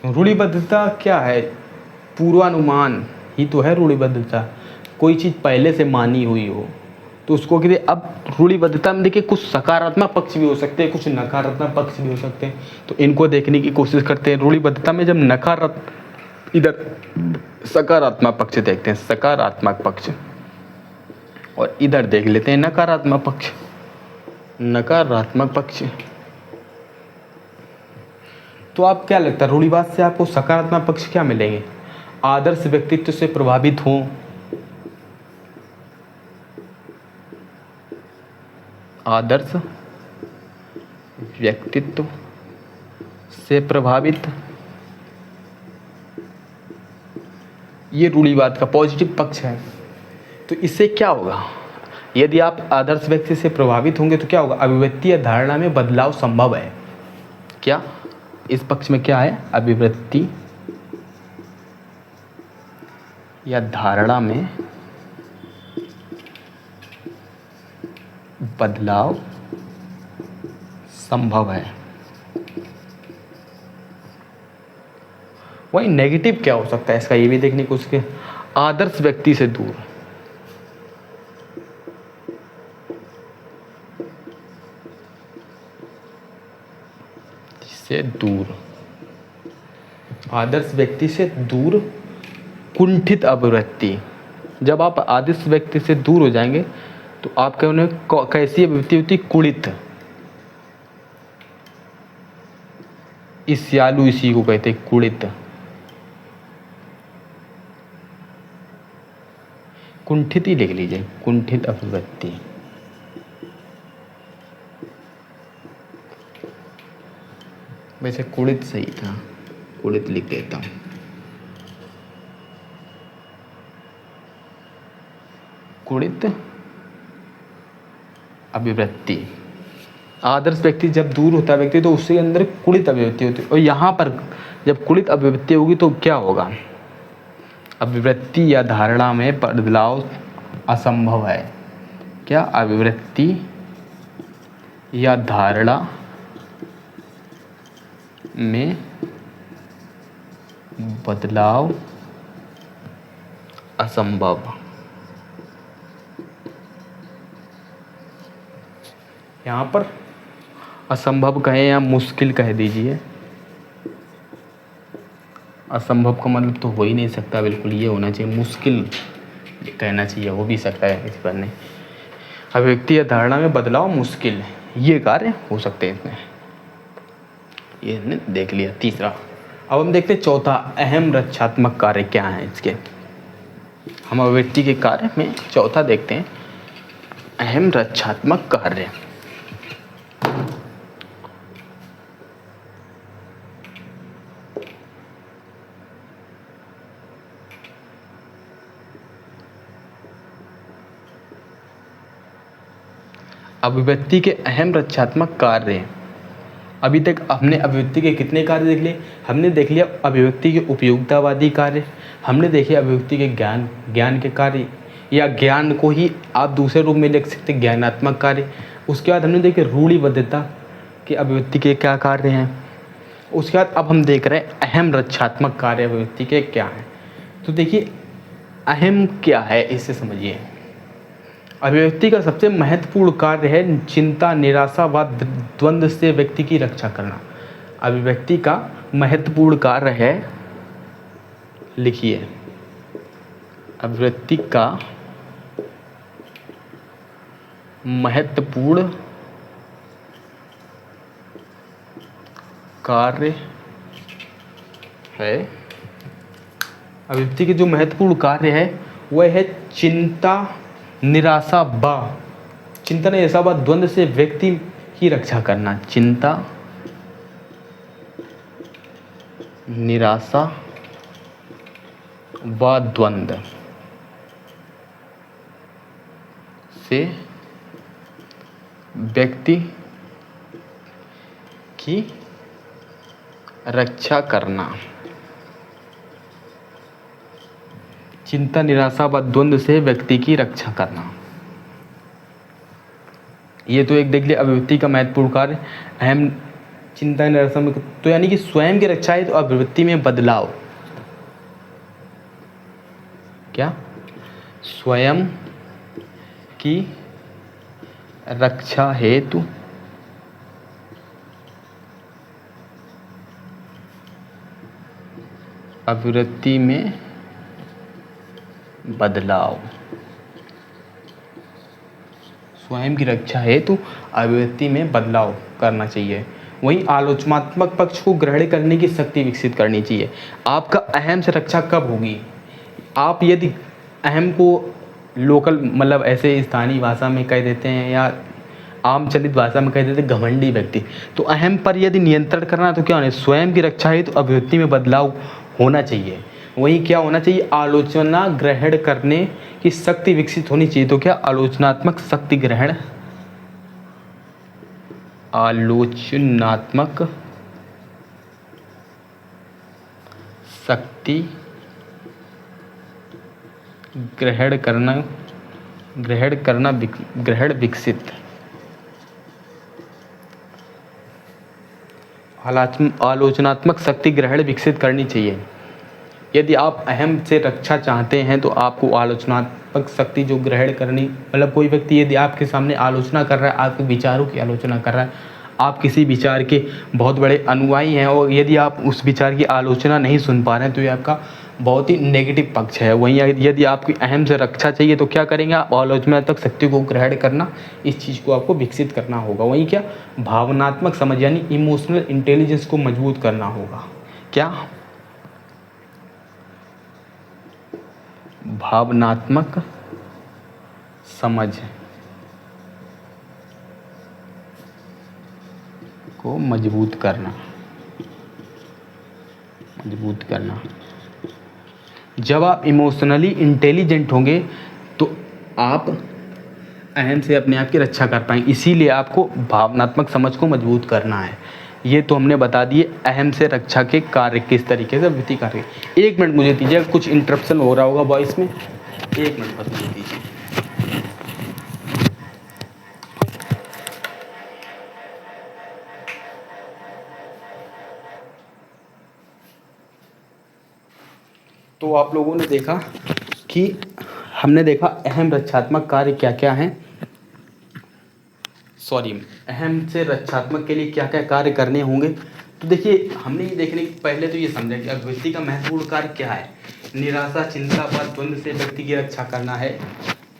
रूढ़िबद्धता क्या है? पूर्वानुमान ही तो है रूढ़िबद्धता। कोई चीज़ पहले से मानी हुई हो तो उसको कहते। अब रूढ़िबद्धता में देखिए कुछ सकारात्मक पक्ष भी हो सकते हैं, कुछ नकारात्मक पक्ष भी हो सकते हैं, तो इनको देखने की कोशिश करते हैं। रूढ़िबद्धता में जब इधर सकारात्मक पक्ष देखते हैं, सकारात्मक पक्ष, और इधर देख लेते हैं नकारात्मक पक्ष, नकारात्मक पक्ष। तो आप क्या लगता है रूढ़िवाद से आपको सकारात्मक पक्ष क्या मिलेंगे? आदर्श व्यक्तित्व से प्रभावित हों, आदर्श व्यक्तित्व से प्रभावित, ये रूढ़िवाद का पॉजिटिव पक्ष है। तो इससे क्या होगा? यदि आप आदर्श व्यक्ति से प्रभावित होंगे तो क्या होगा? अभिव्यक्ति या धारणा में बदलाव संभव है। क्या इस पक्ष में क्या है? अभिव्यक्ति या धारणा में बदलाव संभव है। वही नेगेटिव क्या हो सकता है इसका, ये भी देखने को उसके आदर्श व्यक्ति से दूर, से दूर, आदर्श व्यक्ति से दूर, कुंठित अभिव्यक्ति। जब आप आदर्श व्यक्ति से दूर हो जाएंगे तो आपके उन्हें कैसी अभिव्यक्ति होती? कुड़ित। ईर्ष्यालु, इसी को कहते हैं कुड़ित। कुंठित ही लिख लीजिए, कुंठित अभिव्यक्ति। वैसे कुड़ित सही था, कुड़ित लिख देता हूं। कुड़ित अभिव्यक्ति। आदर्श व्यक्ति जब दूर होता है व्यक्ति तो उसके अंदर कुड़ित अभिव्यक्ति होती है, और यहाँ पर जब कुड़ित अभिव्यक्ति होगी तो क्या होगा? अभिव्यक्ति या धारणा में बदलाव असंभव है। क्या? अभिव्यक्ति या धारणा में बदलाव असंभव। यहाँ पर असंभव कहें या मुश्किल कह दीजिए। असंभव का मतलब तो हो ही नहीं सकता, बिल्कुल ये होना चाहिए, मुश्किल कहना चाहिए, हो भी सकता है इस पर नहीं। अभिव्यक्ति या धारणा में बदलाव मुश्किल, ये कार्य हो सकते हैं इसमें। ये हमने देख लिया तीसरा। अब हम देखते हैं चौथा, अहम रक्षात्मक कार्य क्या है इसके। हम अभिव्यक्ति के कार्य में चौथा देखते हैं, अहम रक्षात्मक कार्य। अभिव्यक्ति के अहम रक्षात्मक कार्य। अभी तक हमने अभिव्यक्ति के कितने कार्य देख लिए? हमने देख लिया अभिव्यक्ति के उपयोगितावादी कार्य, हमने देखे अभिव्यक्ति के ज्ञान के कार्य, या ज्ञान को ही आप दूसरे रूप में लिख सकते, ज्ञानात्मक कार्य। उसके बाद हमने देखे रूढ़िबद्धता के अभिव्यक्ति के क्या कार्य हैं। उसके बाद अब हम देख रहे हैं अहम रक्षात्मक कार्य अभिव्यक्ति के क्या हैं। तो देखिए अहम क्या है इसे समझिए। अभिव्यक्ति का सबसे महत्वपूर्ण कार्य है चिंता, निराशा व द्वंद्व से व्यक्ति की रक्षा करना। अभिव्यक्ति का महत्वपूर्ण कार्य है, लिखिए, अभिव्यक्ति का महत्वपूर्ण कार्य है, अभिव्यक्ति के जो महत्वपूर्ण कार्य है वह है चिंता, निराशा व चिंता निराशा व द्वंद्व से व्यक्ति की रक्षा करना। चिंता, निराशा व द्वंद्व से व्यक्ति की रक्षा करना। चिंता, निराशा व द्वंद्व से व्यक्ति की रक्षा करना, ये तो एक देख लिया अभिव्यक्ति का महत्वपूर्ण कार्य। अहम चिंता, निराशा में तो यानी कि स्वयं की रक्षा है, तो अभिव्यक्ति में बदलाव, क्या, स्वयं की रक्षा हेतु अभिव्यक्ति में बदलाव, स्वयं की रक्षा हेतु अभिव्यक्ति में बदलाव करना चाहिए। वहीं आलोचनात्मक पक्ष को ग्रहण करने की शक्ति विकसित करनी चाहिए। आपका अहम से रक्षा कब होगी? आप यदि अहम को लोकल मतलब ऐसे स्थानीय भाषा में कह देते हैं या आम चलित भाषा में कह देते हैं घमंडी व्यक्ति, तो अहम पर यदि नियंत्रण करना तो क्या होना है? स्वयं की रक्षा हेतु तो अभिव्यक्ति में बदलाव होना चाहिए। वहीं क्या होना चाहिए? आलोचना ग्रहण करने की शक्ति विकसित होनी चाहिए। तो क्या आलोचनात्मक शक्ति ग्रहण, आलोचनात्मक शक्ति ग्रहण विकसित, आलोचनात्मक शक्ति ग्रहण विकसित करनी चाहिए। यदि आप अहम से रक्षा चाहते हैं तो आपको आलोचनात्मक शक्ति जो ग्रहण करनी, मतलब कोई व्यक्ति यदि आपके सामने आलोचना कर रहा है, आपके विचारों की आलोचना कर रहा है, आप किसी विचार के बहुत बड़े अनुयायी हैं और यदि आप उस विचार की आलोचना नहीं सुन पा रहे हैं तो ये आपका बहुत ही नेगेटिव पक्ष है। वहीं यदि आपकी अहम से रक्षा चाहिए तो क्या करेंगे आप? आलोचनात्मक शक्ति को ग्रहण करना, इस चीज़ को आपको विकसित करना होगा। वहीं क्या, भावनात्मक समझ यानी इमोशनल इंटेलिजेंस को मजबूत करना होगा। क्या, भावनात्मक समझ को मजबूत करना। जब आप इमोशनली इंटेलिजेंट होंगे तो आप अहम से अपने आप की रक्षा कर पाएंगे। इसीलिए आपको भावनात्मक समझ को मजबूत करना है। ये तो हमने बता दिए अहम से रक्षा के कार्य किस तरीके से विधि कार्य। 1 मिनट मुझे दीजिए, कुछ इंटरप्शन हो रहा होगा वॉइस में, 1 मिनट बस मुझे दीजिए। तो आप लोगों ने देखा कि हमने देखा अहम रक्षात्मक कार्य क्या क्या हैं, अहम से रक्षात्मक के लिए क्या क्या कार्य करने होंगे। तो देखिए हमने ये देखने पहले तो ये समझा कि अभिव्यक्ति का महत्वपूर्ण कार्य क्या है। निराशा, चिंता व द्वंद्व से व्यक्ति की रक्षा करना है।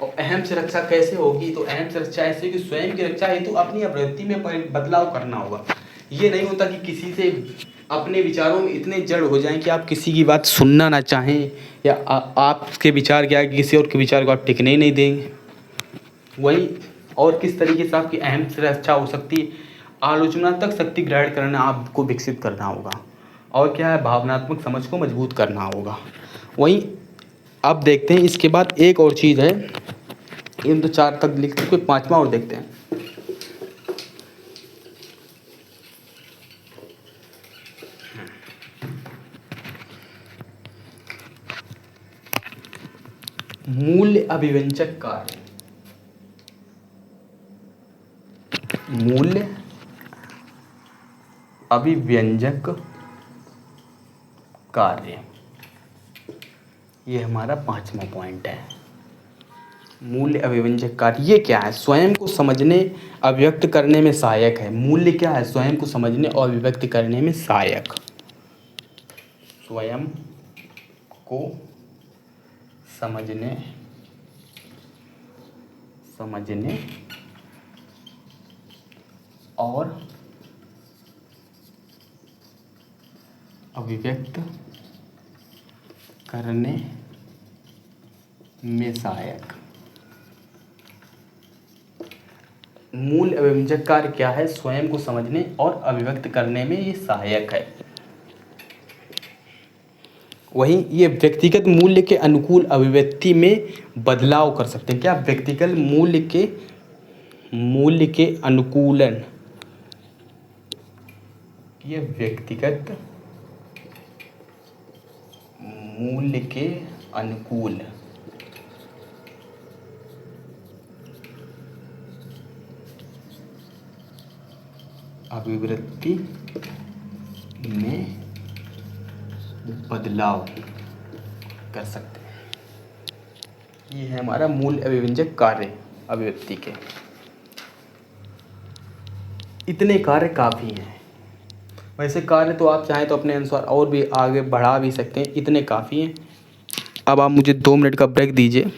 और अहम से रक्षा कैसे होगी? तो अहम से रक्षा ऐसे कि स्वयं की रक्षा हेतु अपनी अभिव्यक्ति में बदलाव करना होगा। ये नहीं होता कि किसी से अपने विचारों में इतने जड़ हो जाएं कि आप किसी की बात सुनना ना चाहें, या आपके विचार क्या है किसी और के विचार को आप टिकने ही नहीं देंगे। वहीं और किस तरीके से आपकी अहम से रक्षा हो सकती है? आलोचनात्मक शक्ति ग्रहण करना आपको विकसित करना होगा। और क्या है? भावनात्मक समझ को मजबूत करना होगा। वहीं अब देखते हैं इसके बाद एक और चीज़ है, इन तो 4 तक लिखते, कोई 5वां और देखते हैं। मूल्य अभिव्यंजक कार्य, मूल्य अभिव्यंजक कार्य, ये हमारा 5वां पॉइंट है। मूल्य अभिव्यंजक कार्य ये क्या है? स्वयं को समझने अभिव्यक्त करने में सहायक है। मूल्य क्या है? स्वयं को समझने और अभिव्यक्त करने में सहायक, स्वयं को समझने और अभिव्यक्त करने में सहायक। मूल अभिव्यंजक कार्य क्या है? स्वयं को समझने और अभिव्यक्त करने में ये सहायक है। वहीं ये व्यक्तिगत मूल्य के अनुकूल अभिव्यक्ति में बदलाव कर सकते हैं। क्या? व्यक्तिगत मूल्य के अनुकूलन, ये व्यक्तिगत मूल्य के अनुकूल अभिव्यक्ति में बदलाव कर सकते हैं। ये है हमारा मूल अभिव्यंजक कार्य अभिव्यक्ति के। इतने कार्य काफ़ी हैं। वैसे कार्य तो आप चाहें तो अपने अनुसार और भी आगे बढ़ा भी सकते हैं, इतने काफ़ी हैं। अब आप मुझे 2 मिनट का ब्रेक दीजिए।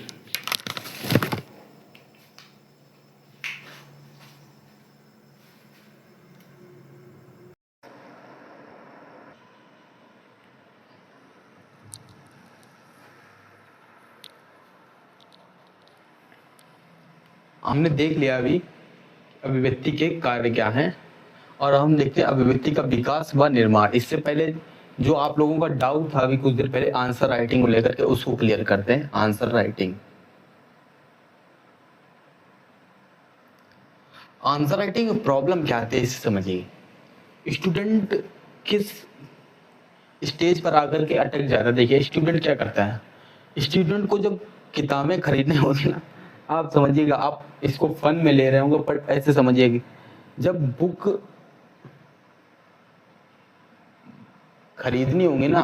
हमने देख लिया अभी अभिव्यक्ति के कार्य क्या हैं, और हम देखते हैं अभिव्यक्ति का विकास व निर्माण। इससे पहले जो आप लोगों का डाउट था अभी कुछ देर पहले आंसर राइटिंग को लेकर के, उसको क्लियर करते हैं। Answer writing, answer writing problem क्या आती है इसे समझिए। स्टूडेंट किस स्टेज पर आकर के अटक जाता है? देखिए स्टूडेंट क्या करता है, स्टूडेंट को जब किताबें खरीदने होती ना, आप समझिएगा, आप इसको फन में ले रहे होंगे पर ऐसे समझिएगा, जब बुक खरीदनी होंगी ना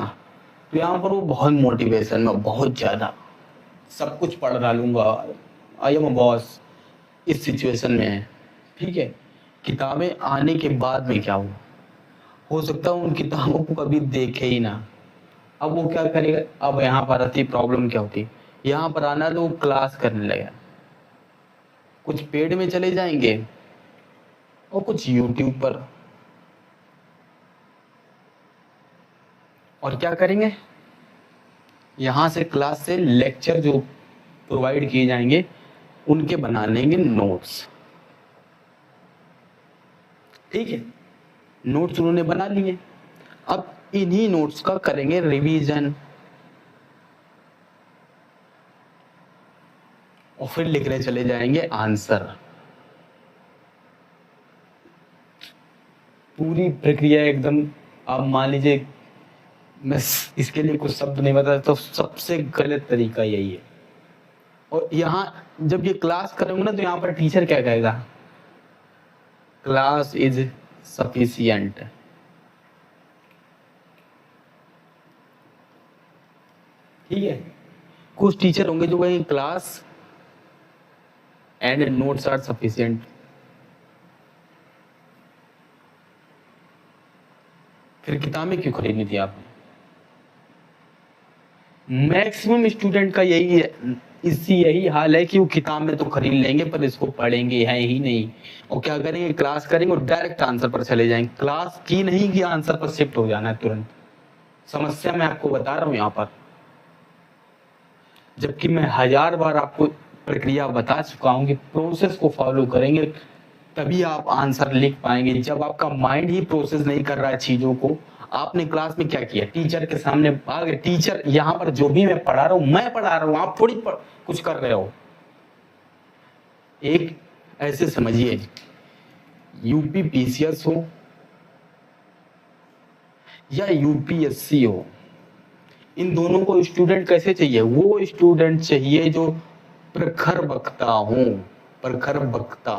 तो यहाँ पर वो बहुत मोटिवेशन में, बहुत ज़्यादा सब कुछ पढ़ डालूंगा, आई एम अ बॉस, इस सिचुएशन में है। ठीक है, किताबें आने के बाद में क्या हुआ, हो सकता है उन किताबों को कभी देखे ही ना। अब वो क्या करेगा? अब यहाँ पर आती प्रॉब्लम क्या होती, यहाँ पर आना तो वो क्लास करने लगा, कुछ पेड में चले जाएंगे और कुछ यूट्यूब पर, और क्या करेंगे, यहाँ से क्लास से लेक्चर जो प्रोवाइड किए जाएंगे उनके बना लेंगे नोट्स। ठीक है, नोट्स उन्होंने बना लिए, अब इन्हीं नोट्स का करेंगे रिवीजन और फिर लिखने चले जाएंगे आंसर। पूरी प्रक्रिया एकदम, आप मान लीजिए, मैं इसके लिए कुछ शब्द नहीं बता तो सबसे गलत तरीका यही है। और यहाँ जब ये क्लास करेंगे ना तो यहाँ पर टीचर क्या कहेगा, क्लास इज सफिशिएंट। ठीक है, कुछ टीचर होंगे जो कहेंगे class and notes are sufficient. फिर किताबें क्यों खरीदनी थी आपने? मैक्सिमम स्टूडेंट का यही है, यही हाल है कि वो किताबें तो खरीद लेंगे पर इसको पढ़ेंगे है ही नहीं, और क्या करेंगे, क्लास करेंगे और डायरेक्ट आंसर पर चले जाएंगे। क्लास की नहीं कि आंसर पर शिफ्ट हो जाना है तुरंत। समस्या मैं आपको बता रहा हूँ यहाँ पर, जबकि मैं 1000 बार आपको प्रक्रिया बता चुका हूँ कि प्रोसेस को फॉलो करेंगे तभी आप आंसर लिख पाएंगे। जब आपका माइंड ही प्रोसेस नहीं कर रहा है चीजों को, आपने क्लास में क्या किया, टीचर के सामने आ गए, टीचर यहाँ पर जो भी मैं पढ़ा रहा हूँ मैं पढ़ा रहा हूँ, आप थोड़ी कुछ कर रहे हो। एक ऐसे समझिए, यूपी पीसीएस हो या यूपीएससी हो, इन दोनों को स्टूडेंट कैसे चाहिए? वो स्टूडेंट चाहिए जो प्रखर वक्ता हो, प्रखर वक्ता।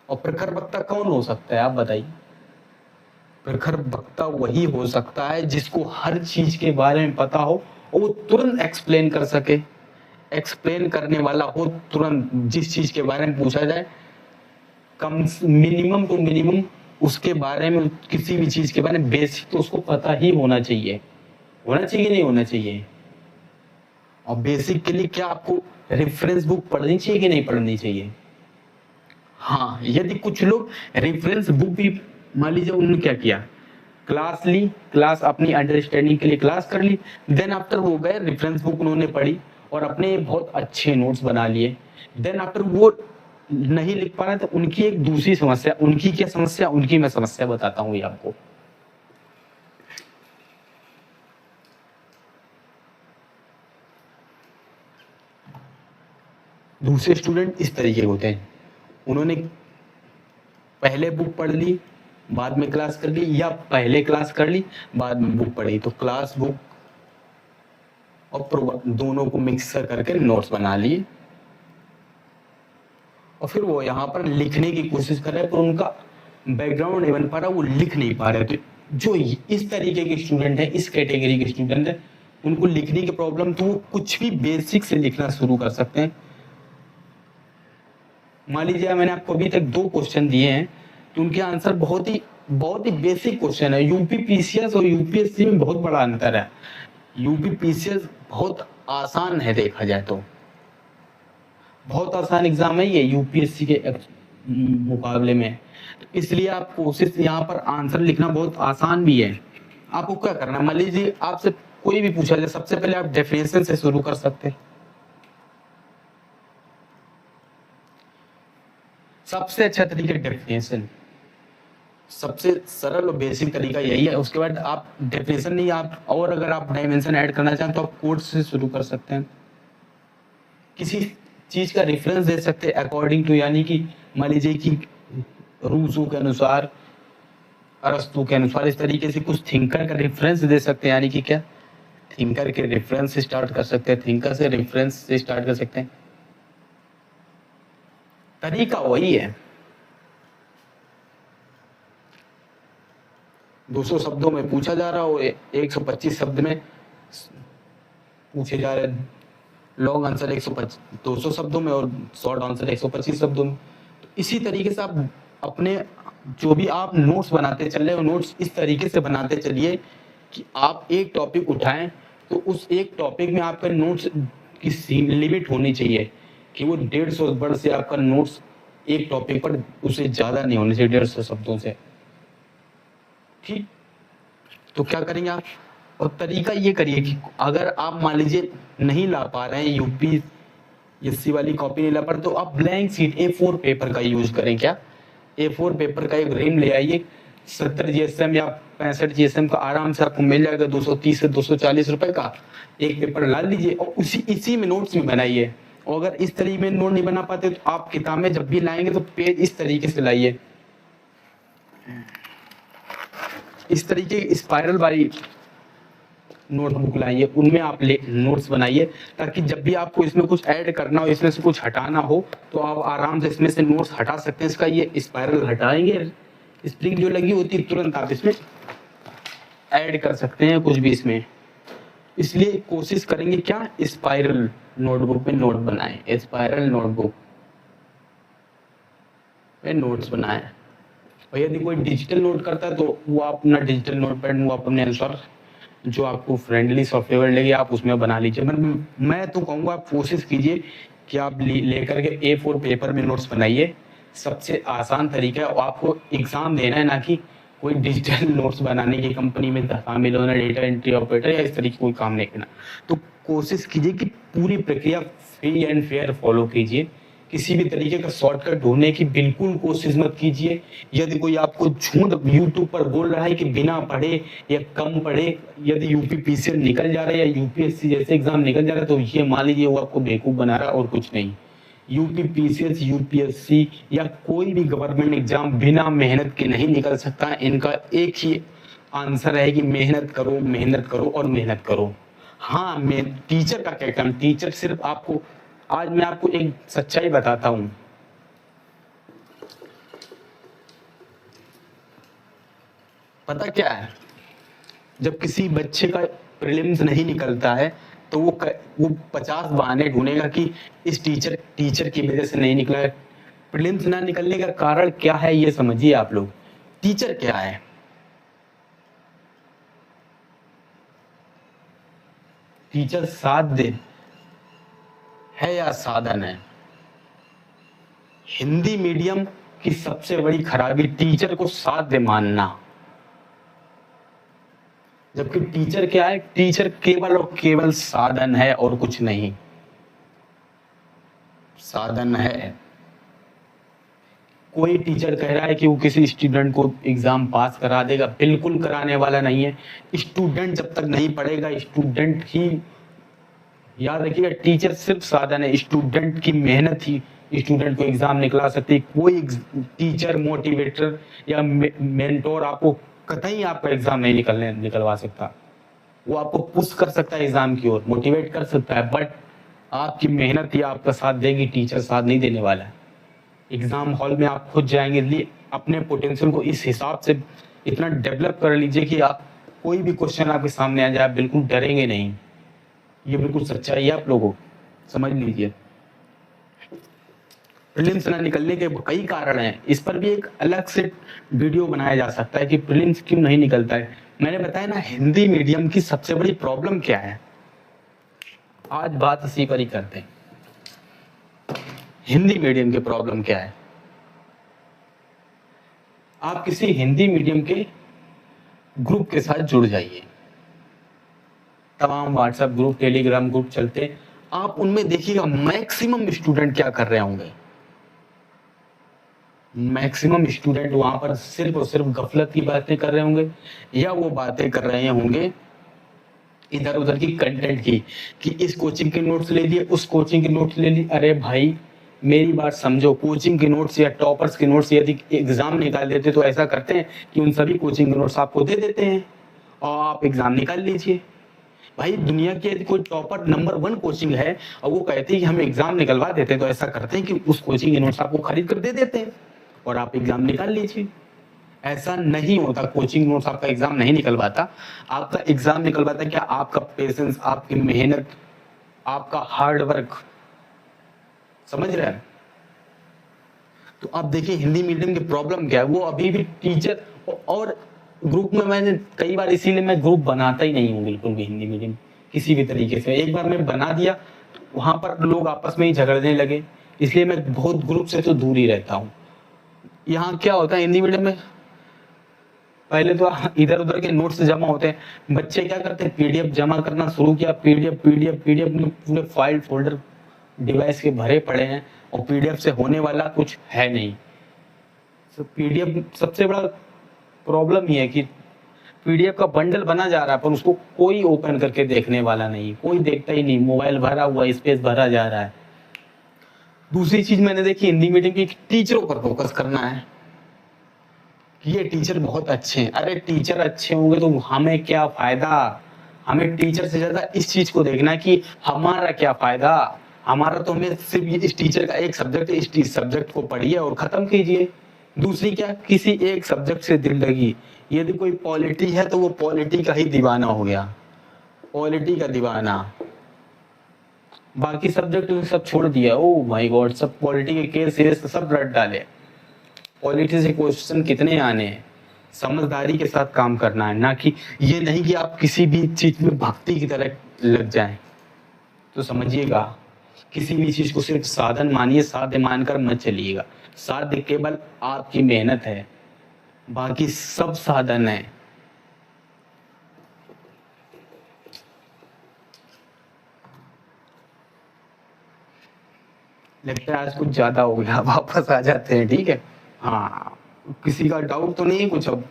और प्रखर वक्ता कौन हो सकता है आप बताइए? प्रखर वक्ता वही हो सकता है जिसको हर चीज के बारे में पता हो और वो तुरंत एक्सप्लेन कर सके। एक्सप्लेन करने वाला हो तुरंत, जिस चीज के बारे में पूछा जाए कम मिनिमम टू मिनिमम उसके बारे में, किसी भी चीज के बारे में बेसिक तो उसको पता ही होना चाहिए। होना चाहिए नहीं होना चाहिए? और बेसिक के लिए क्या आपको रेफरेंस बुक पढ़नी चाहिए कि नहीं पढ़नी चाहिए? हाँ, यदि कुछ लोग रेफरेंस बुक भी, मान लीजिए उन्होंने क्या किया, क्लास ली, क्लास अपनी अंडरस्टैंडिंग के लिए क्लास कर ली, देन आफ्टर वो गए रेफरेंस बुक उन्होंने पढ़ी और अपने बहुत अच्छे नोट्स बना लिए, देन आफ्टर वो नहीं लिख पा रहे तो उनकी एक दूसरी समस्या, उनकी क्या समस्या, उनकी मैं समस्या बताता हूँ ये आपको। दूसरे स्टूडेंट इस तरीके के होते हैं, उन्होंने पहले बुक पढ़ ली बाद में क्लास कर ली, या पहले क्लास कर ली बाद में बुक पढ़ी, तो क्लास बुक और दोनों को मिक्स करके नोट्स बना लिए और फिर वो यहाँ पर लिखने की कोशिश कर रहे हैं पर उनका बैकग्राउंड नहीं बन पा रहा, वो लिख नहीं पा रहे। तो जो इस तरीके के स्टूडेंट है, इस कैटेगरी के स्टूडेंट है, उनको लिखने की प्रॉब्लम, तो वो कुछ भी बेसिक से लिखना शुरू कर सकते हैं। मान लीजिए मैंने आपको अभी तक 2 क्वेश्चन दिए हैं तो उनके आंसर बहुत ही बेसिक क्वेश्चन है। यूपी पीसीएस और यूपीएससी में बहुत बड़ा अंतर है। यूपी पीसीएस बहुत आसान है, देखा जाए तो बहुत आसान एग्जाम है ये यूपीएससी के मुकाबले में, तो इसलिए आप कोशिश, यहाँ पर आंसर लिखना बहुत आसान भी है। आपको क्या करना है, मान लीजिए आपसे कोई भी पूछा जाए, सबसे पहले आप डेफिनेशन से शुरू कर सकते हैं। सबसे अच्छा तरीका डेफिनेशन, सबसे सरल और बेसिक तरीका यही है। उसके बाद आप डेफिनेशन नहीं, आप और अगर आप डायमेंशन ऐड करना चाहें तो आप कोड से शुरू कर सकते हैं। किसी चीज का रेफरेंस दे सकते हैं अकॉर्डिंग टू, यानी कि मान लीजिए कि रूसो के अनुसार, अरस्तु के अनुसार, इस तरीके से कुछ थिंकर का रेफरेंस दे सकते हैं। यानी कि क्या, थिंकर के रेफरेंस से स्टार्ट कर सकते हैं, थिंकर से रेफरेंस से स्टार्ट कर सकते हैं। तरीका वही है। 200 शब्दों में पूछा जा रहा हो, 125 शब्द में पूछे जा रहे हैं। लॉन्ग आंसर 125 200 शब्दों में और शॉर्ट आंसर 125 शब्दों में। तो इसी तरीके से आप अपने जो भी आप नोट्स बनाते चल रहे हो, नोट्स इस तरीके से बनाते चलिए कि आप एक टॉपिक उठाएं तो उस एक टॉपिक में आपका नोट्स की लिमिट होनी चाहिए कि वो 150 वर्ड से आपका नोट्स एक टॉपिक पर, उससे ज़्यादा नहीं होने चाहिए 150 शब्दों से। ठीक, तो क्या करेंगे आप, और तरीका ये करिए कि अगर आप मान लीजिए नहीं ला पा रहे हैं, यूपीएससी वाली कॉपी नहीं ला पा रहे, तो आप ब्लैंक शीट A4 पेपर का यूज करें। क्या, A4 पेपर का एक रिम ले आइए, 70 GSM या 65 GSM का आराम से आपको मिल जाएगा, 230 से 240 रुपए का एक पेपर ला लीजिए और इसी में नोट्स में बनाइए। और अगर इस तरीके में नोट नहीं बना पाते तो आप किताब में जब भी लाएंगे तो पेज इस तरीके से लाइए, इस तरीके की स्पाइरल वाली नोटबुक लाइए, उनमें आप नोट्स बनाइए, ताकि जब भी आपको इसमें कुछ ऐड करना हो, इसमें से कुछ हटाना हो तो आप आराम से इसमें से नोट्स हटा सकते हैं। इसका ये स्पाइरल हटाएंगे, स्प्रिंग जो लगी होती है तुरंत आप इसमें ऐड कर सकते हैं कुछ भी इसमें। इसलिए कोशिश करेंगे क्या, स्पाइरल नोटबुक में नोट बनाएं, स्पाइरल नोटबुक में नोट्स बनाएं। और यदि कोई डिजिटल नोट करता है तो वो आप अपना डिजिटल नोट पैड वो आप अपने अनुसार जो आपको फ्रेंडली सॉफ्टवेयर लगे आप उसमें बना लीजिए। मैं तो कहूँगा आप कोशिश कीजिए कि आप लेकर के A4 पेपर में नोट्स बनाइए, सबसे आसान तरीका है। आपको एग्जाम देना है, ना कि कोई डिजिटल नोट्स बनाने की कंपनी में शामिल होना, डेटा एंट्री ऑपरेटर या इस तरीके कोई काम नहीं करना। तो कोशिश कीजिए कि पूरी प्रक्रिया फ्री एंड फेयर फॉलो कीजिए, किसी भी तरीके का शॉर्टकट ढूंढने की बिल्कुल कोशिश मत कीजिए। यदि कोई आपको झूठ यूट्यूब पर बोल रहा है कि बिना पढ़े या कम पढ़े यदि यूपी पीसीएस निकल जा रहा है या यूपीएससी जैसे एग्जाम निकल जा रहा है, तो ये मान लीजिए वो आपको बेवकूफ बना रहा है और कुछ नहीं। यूपी पीसीएस, यूपीएससी या कोई भी गवर्नमेंट एग्जाम बिना मेहनत के नहीं निकल सकता। इनका एक ही आंसर है कि मेहनत करो, मेहनत करो और मेहनत करो। हाँ, मैं टीचर का क्या काम, टीचर सिर्फ आपको, आज मैं आपको एक सच्चाई बताता हूँ। पता क्या है, जब किसी बच्चे का प्रीलिम्स नहीं निकलता है तो वो 50 बहाने ढूंढेगा कि इस टीचर की वजह से नहीं निकला है। प्रीलिम्स ना निकलने का कारण क्या है ये समझिए आप लोग। टीचर क्या है? टीचर साध्य है या साधन है? हिंदी मीडियम की सबसे बड़ी खराबी टीचर को साध्य मानना, जबकि टीचर क्या है? टीचर केवल और केवल साधन है और कुछ नहीं। साधन है। कोई टीचर कह रहा है कि वो किसी स्टूडेंट को एग्जाम पास करा देगा, बिल्कुल कराने वाला नहीं है। स्टूडेंट जब तक नहीं पढ़ेगा, स्टूडेंट ही, याद रखिएगा, टीचर सिर्फ साधन है। स्टूडेंट की मेहनत ही स्टूडेंट को एग्जाम निकला सकती है। कोई टीचर, मोटिवेटर या मेंटोर आपको कतई आपका एग्जाम नहीं निकलवा सकता। वो आपको पुश कर सकता है एग्जाम की ओर, मोटिवेट कर सकता है, बट आपकी मेहनत ही आपका साथ देगी, टीचर साथ नहीं देने वाला है। एग्जाम हॉल में आप खुद जाएंगे, इसलिए अपने पोटेंशियल को इस हिसाब से इतना डेवलप कर लीजिए कि आप कोई भी क्वेश्चन आपके सामने आ जाए, बिल्कुल डरेंगे नहीं। ये बिल्कुल सच्चाई है, आप लोगों समझ लीजिए। प्रीलिम्स ना निकलने के कई कारण हैं, इस पर भी एक अलग से वीडियो बनाया जा सकता है कि प्रीलिम्स क्यों नहीं निकलता है। मैंने बताया ना, हिंदी मीडियम की सबसे बड़ी प्रॉब्लम क्या है। आज बात इसी पर ही करते हैं। हिंदी मीडियम की प्रॉब्लम क्या है? आप किसी हिंदी मीडियम के ग्रुप के साथ जुड़ जाइए। तमाम व्हाट्सएप ग्रुप, टेलीग्राम ग्रुप चलते हैं, आप उनमें देखिएगा मैक्सिमम स्टूडेंट क्या कर रहे होंगे। मैक्सिमम स्टूडेंट वहां पर सिर्फ और सिर्फ गफलत की बातें कर रहे होंगे, या वो बातें कर रहे होंगे इधर उधर की कंटेंट की, कि इस कोचिंग के नोट्स ले लिए, उस कोचिंग के नोट्स ले लिए। अरे भाई मेरी बात समझो, कोचिंग के नोट्स या टॉपर्स के नोट्स यदि एग्जाम निकाल देते तो ऐसा करते हैं कि उन सभी कोचिंग के नोट्स आपको दे देते हैं और आप एग्जाम निकाल लीजिए। भाई दुनिया की यदि कोई टॉपर नंबर 1 कोचिंग है और वो कहती है कि हम एग्जाम निकलवा देते हैं, तो ऐसा करते हैं कि उस कोचिंग के नोट्स आपको खरीद कर दे देते हैं और आप एग्जाम निकाल लीजिए। ऐसा नहीं होता, कोचिंग नोट्स आपका एग्जाम नहीं निकलवाता। आपका एग्जाम निकलवाता क्या? आपका पेशेंस, आपकी मेहनत, आपका हार्ड वर्क। समझ रहे हैं? तो आप देखिए हिंदी मीडियम की प्रॉब्लम क्या है। वो अभी भी टीचर और ग्रुप में, मैंने कई बार, इसीलिए मैं ग्रुप बनाता ही नहीं हूँ बिल्कुल भी हिंदी मीडियम किसी भी तरीके से। एक बार मैं बना दिया तो वहां पर लोग आपस में ही झगड़ने लगे, इसलिए मैं बहुत ग्रुप से तो दूर ही रहता हूँ। यहाँ क्या होता है हिंदी मीडियम में, पहले तो इधर उधर के नोट्स जमा होते हैं, बच्चे क्या करते हैं, पीडीएफ जमा करना शुरू किया। पीडीएफ में पूरे फाइल फोल्डर डिवाइस के भरे पड़े हैं और पीडीएफ से होने वाला कुछ है नहीं। तो पीडीएफ सबसे बड़ा प्रॉब्लम ये है कि पीडीएफ का बंडल बना जा रहा है पर उसको कोई ओपन करके देखने वाला नहीं, कोई देखता ही नहीं, मोबाइल भरा हुआ, स्पेस भरा जा रहा है। दूसरी चीज मैंने देखी हिंदी मीडियम की, टीचरों पर फोकस करना है कि ये टीचर बहुत अच्छे हैं। अरे टीचर अच्छे होंगे तो हमें क्या फायदा? हमें टीचर से ज्यादा इस चीज को देखना है कि हमारा क्या फायदा। हमारा तो, हमें सिर्फ इस टीचर का एक सब्जेक्ट है, इस सब्जेक्ट को पढ़िए और खत्म कीजिए। दूसरी क्या, किसी एक सब्जेक्ट से दिल लगी। यदि कोई पॉलिटी है तो वो पॉलिटी का ही दीवाना हो गया, पॉलिटी का दीवाना। बाकी सब्जेक्ट सब छोड़ दिया, ओ माय गॉड, सब पॉलिटी के केस सब रट डाले। पॉलिटी से क्वेश्चन कितने आने हैं। समझदारी के साथ काम करना है, ना कि ये नहीं कि आप किसी भी चीज में भक्ति की तरह लग जाएं। तो समझिएगा, किसी भी चीज को सिर्फ साधन मानिए, साध्य मानकर मत चलिएगा। साध्य केवल आपकी मेहनत है, बाकी सब साधन है। लगता है आज कुछ ज्यादा हो गया, वापस आ जाते हैं, ठीक है। हाँ, किसी का डाउट तो नहीं कुछ अब?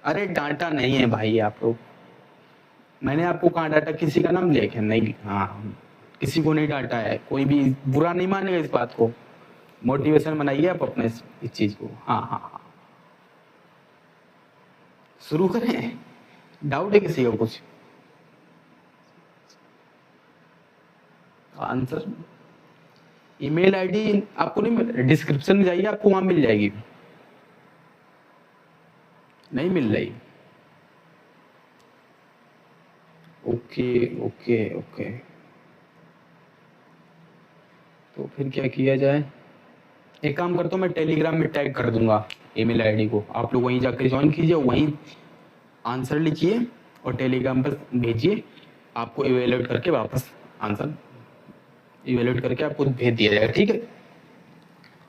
अरे डांटा नहीं है भाई आप लोग, मैंने आपको कहाँ डांटा? किसी का नाम लेके नहीं। हाँ, किसी को नहीं डांटा है, कोई भी बुरा नहीं मानेगा इस बात को। मोटिवेशन बनाइए आप अपने इस चीज को। हाँ हाँ हाँ, शुरू करें? डाउट है किसी को कुछ? आंसर ईमेल आईडी आपको नहीं, डिस्क्रिप्शन में जाइए, आपको वहां मिल जाएगी। नहीं मिल रही? ओके ओके ओके, तो फिर क्या किया जाए? एक काम करता हूँ, मैं टेलीग्राम में टैग कर दूंगा ईमेल आईडी को, आप लोग वहीं जाकर ज्वाइन कीजिए, वहीं आंसर लिखिए और टेलीग्राम पर भेजिए, आपको इवेलुएट करके वापस आंसर इवेलुएट करके आपको भेज दिया जाएगा, ठीक है?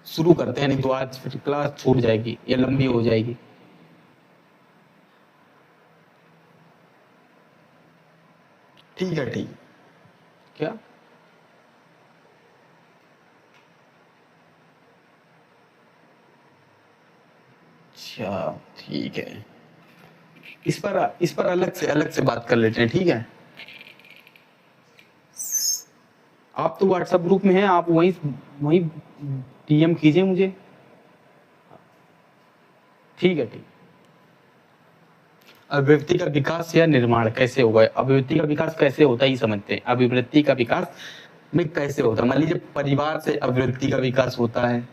शुरू करते हैं, नहीं तो आज फिर क्लास छूट जाएगी या लंबी हो जाएगी। ठीक है, ठीक। क्या? अच्छा ठीक है, इस पर अलग से बात कर लेते हैं, ठीक है? आप तो व्हाट्सएप ग्रुप में हैं, आप वहीं वहीं डीएम कीजिए मुझे। ठीक है, ठीक। अभिव्यक्ति का विकास या निर्माण कैसे होगा? अभिव्यक्ति का विकास कैसे होता है ये समझते हैं। अभिवृत्ति का विकास में कैसे होता है? मान लीजिए परिवार से अभिवृत्ति का विकास होता है,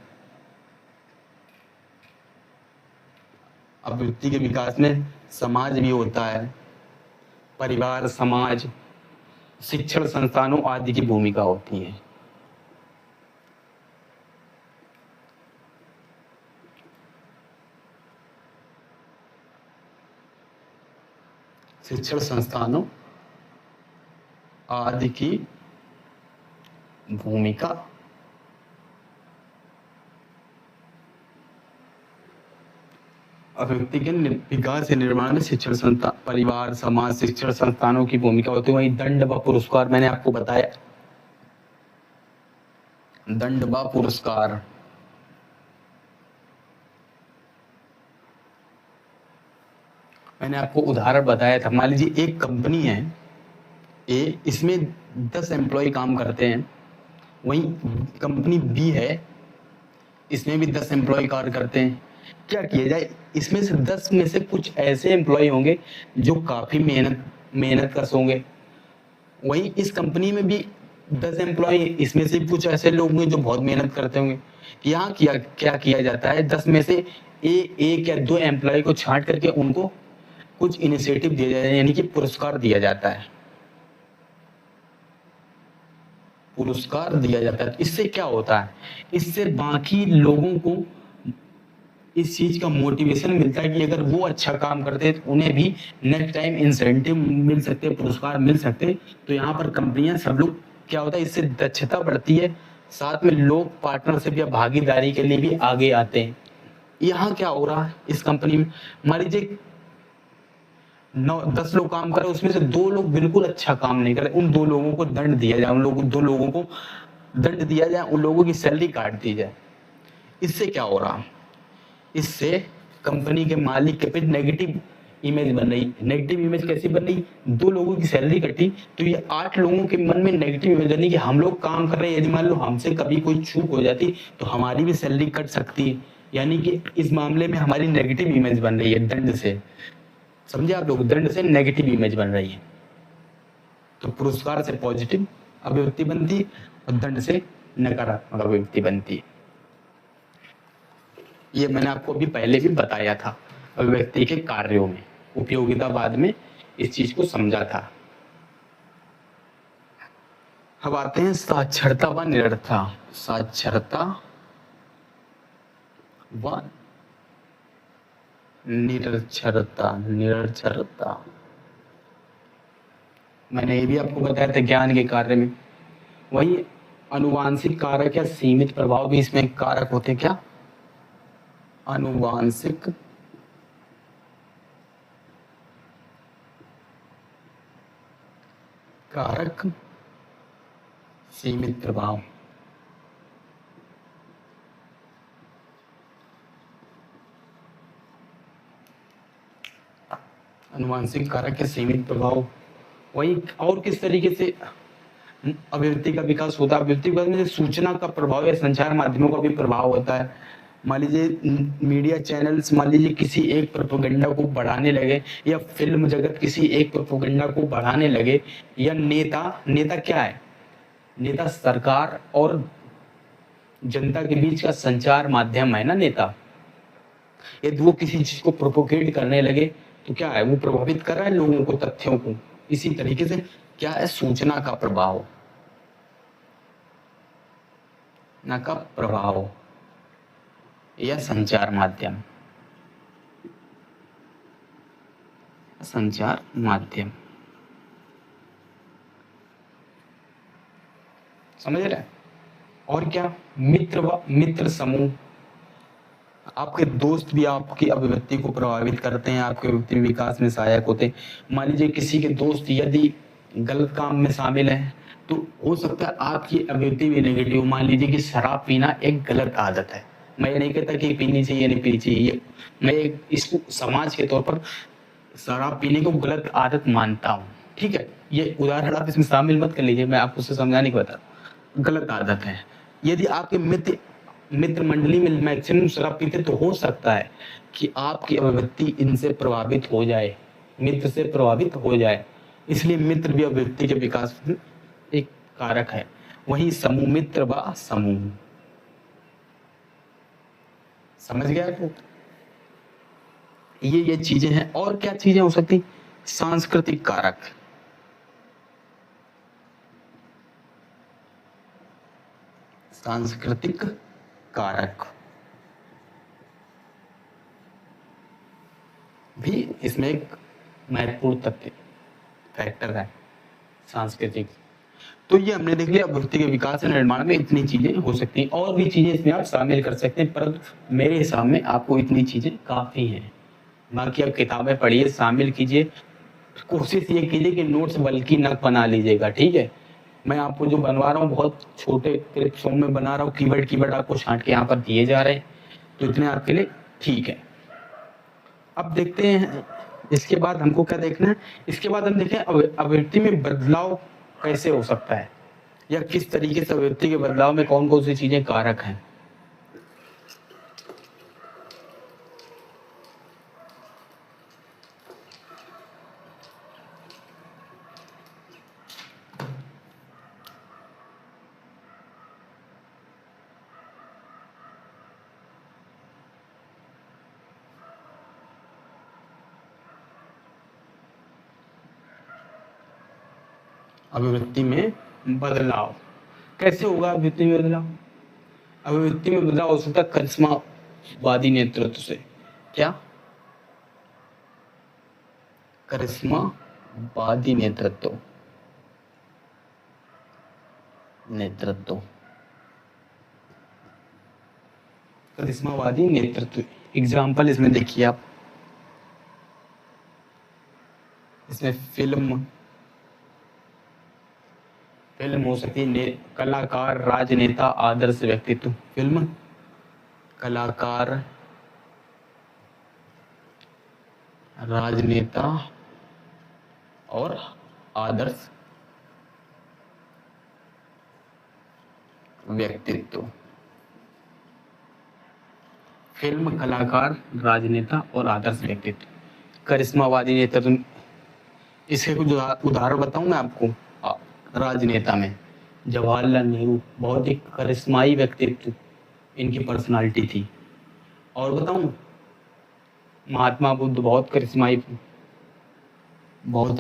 अभिवृत्ति के विकास में समाज भी होता है, परिवार, समाज, शिक्षण संस्थानों आदि की भूमिका होती है। शिक्षण संस्थानों आदि की भूमिका अभिव्यक्ति के विकास या निर्माण में शिक्षण संस्थान, परिवार, समाज, शिक्षण संस्थानों की भूमिका होती है। वही दंड व पुरस्कार मैंने आपको बताया, दंड व पुरस्कार। मैंने आपको उदाहरण बताया था, मान लीजिए एक कंपनी है ए, इसमें 10 एम्प्लॉय काम करते हैं, वहीं कंपनी बी है, इसमें भी 10 एम्प्लॉय कार्य करते हैं। क्या किया जाए? इसमें से 10 में से कुछ ऐसे एम्प्लॉय होंगे जो काफी मेहनत कश होंगे, वहीं इस कंपनी में भी 10 एम्प्लॉय, इसमें से कुछ ऐसे लोग होंगे जो बहुत मेहनत करते होंगे। यहाँ क्या किया जाता है, 10 में से एक या 2 एम्प्लॉय को छांट करके उनको कुछ इनिशिएटिव दिया जाता है, यानी कि पुरस्कार दिया जाता है, पुरस्कार दिया जाता है। इससे क्या होता है? इससे बाकी लोगों को इस चीज का मोटिवेशन मिलता है कि अगर वो अच्छा काम करते हैं तो उन्हें भी नेक्स्ट टाइम इंसेंटिव मिल सकते हैं, पुरस्कार मिल सकते हैं। तो यहाँ पर कंपनियां, सब लोग, क्या होता है, इससे दक्षता बढ़ती है, साथ में लोग पार्टनरशिप या भागीदारी के लिए भी आगे आते हैं। यहाँ क्या हो रहा है इस कंपनी में, मान लीजिए 10 लोग काम कर रहे हैं, उसमें से 2 लोग बिल्कुल अच्छा काम नहीं कर रहे, उन 2 लोगों को दंड दिया जाए, 2 लोगों को दंड दिया जाए, उन लोगों की सैलरी काट दी जाए। इससे क्या हो रहा? इससे कंपनी के मालिक के पे नेगेटिव इमेज बन रही। नेगेटिव इमेज कैसी बन रही? 2 लोगों की सैलरी कटी तो ये 8 लोगों के मन में नेगेटिव इमेज बनी कि हम लोग काम कर रहे हैं, यदि मान लो हमसे कभी कोई चूक हो जाती तो हमारी भी सैलरी कट सकती है, यानी कि इस मामले में हमारी नेगेटिव इमेज बन रही है दंड से। समझे आप लोग? दंड से नेगेटिव इमेज बन रही है। तो पुरस्कार से पॉजिटिव अभिव्यक्ति बनती है और दंड से नकारात्मक अभिव्यक्ति बनती है। ये मैंने आपको अभी पहले भी बताया था, अभिव्यक्ति के कार्यों में, उपयोगितावाद में इस चीज को समझा था। अब आते हैं साक्षरता व निरक्षरता। साक्षरता व निरक्षरता। निरक्षरता मैंने ये भी आपको बताया था ज्ञान के कार्य में। वही अनुवांशिक कारक या सीमित प्रभाव भी इसमें कारक होते हैं। क्या? अनुवांशिक कारक, सीमित प्रभाव। अनुवांशिक कारक या सीमित प्रभाव, वही और किस तरीके से अभिव्यक्ति का विकास होता है। अभिव्यक्ति विकास में सूचना का प्रभाव या संचार माध्यमों का भी प्रभाव होता है। मान लीजिए मीडिया चैनल्स मान लीजिए किसी एक प्रोपेगेंडा को बढ़ाने लगे, या फिल्म जगत किसी एक प्रोपेगेंडा को बढ़ाने लगे, या नेता क्या है, नेता सरकार और जनता के बीच का संचार माध्यम है ना नेता। यदि वो किसी चीज को प्रोपोगेट करने लगे तो क्या है, वो प्रभावित कर रहा है लोगों को, तथ्यों को। इसी तरीके से क्या है, सूचना का प्रभाव, ना का प्रभाव या संचार माध्यम, संचार माध्यम, समझ रहे हैं। और क्या, मित्र समूह, आपके दोस्त भी आपकी अभिव्यक्ति को प्रभावित करते हैं, आपके अभिव्यक्ति विकास में सहायक होते हैं। मान लीजिए किसी के दोस्त यदि गलत काम में शामिल है तो हो सकता है आपकी अभिव्यक्ति भी नेगेटिव। मान लीजिए कि शराब पीना एक गलत आदत है, मैं ये नहीं कहता कि पीनी चाहिए नहीं पीनी चाहिए, मैं इसको समाज के तौर पर शराब पीने को गलत आदत मानता हूँ, ठीक है। ये उदाहरण आप इसमें शामिल मत कर लीजिए, मैं आपको उसे समझाने को बता, गलत आदत है। यदि आपके मित्र मंडली में मैक्सिमम शराब पीते तो हो सकता है कि आपकी अभिव्यक्ति इनसे प्रभावित हो जाए, मित्र से प्रभावित हो जाए। इसलिए मित्र भी अभिव्यक्ति के विकास में एक कारक है। वही समूह, मित्र व समूह, समझ गया आपको। ये चीजें हैं। और क्या चीजें हो सकती, सांस्कृतिक कारक, सांस्कृतिक कारक भी इसमें एक महत्वपूर्ण तथ्य फैक्टर है, सांस्कृतिक। तो ये हमने देख लिया अभिव्यक्ति के विकास और निर्माण में इतनी चीजें हो सकती हैं, और भी चीजें इसमें आप शामिल कर सकते हैं, परंतु मेरे हिसाब में आपको इतनी चीजें काफी हैं। बाकी आप किताबें पढ़िए, शामिल कीजिए, कोशिश ये कीजिए कि नोट्स बल्कि न बना लीजिएगा, ठीक है। मैं आपको जो बनवा रहा हूँ बहुत छोटे क्लिप्स में बना रहा हूँ, कीवर्ड आपको छांट के यहाँ पर दिए जा रहे हैं, तो इतने आपके लिए ठीक है। अब देखते हैं इसके बाद हमको क्या देखना है। इसके बाद हम देखें अभिव्यक्ति में बदलाव कैसे हो सकता है, या किस तरीके से अभिव्यक्ति के बदलाव में कौन कौन सी चीजें कारक हैं। अभिव्यक्ति में बदलाव कैसे होगा, अभिव्यक्ति में बदलाव, अभिव्यक्ति में बदलाव हो सकता है करिश्मावादी नेतृत्व से। क्या, करिश्मावादी नेतृत्व, करिश्मावादी नेतृत्व। एग्जाम्पल इसमें देखिए आप, इसमें फिल्म हो सकती है, कलाकार, राजनेता, आदर्श व्यक्तित्व। फिल्म, कलाकार, राजनेता और आदर्श व्यक्तित्व। फिल्म, कलाकार, राजनेता और आदर्श व्यक्तित्व, करिश्मावादी नेतृत्व। इसके कुछ उदाहरण बताऊं मैं आपको। राजनेता में जवाहरलाल नेहरू, बहुत ही करिश्माई व्यक्तित्व इनकी पर्सनालिटी थी। और बताऊं, महात्मा बुद्ध, बहुत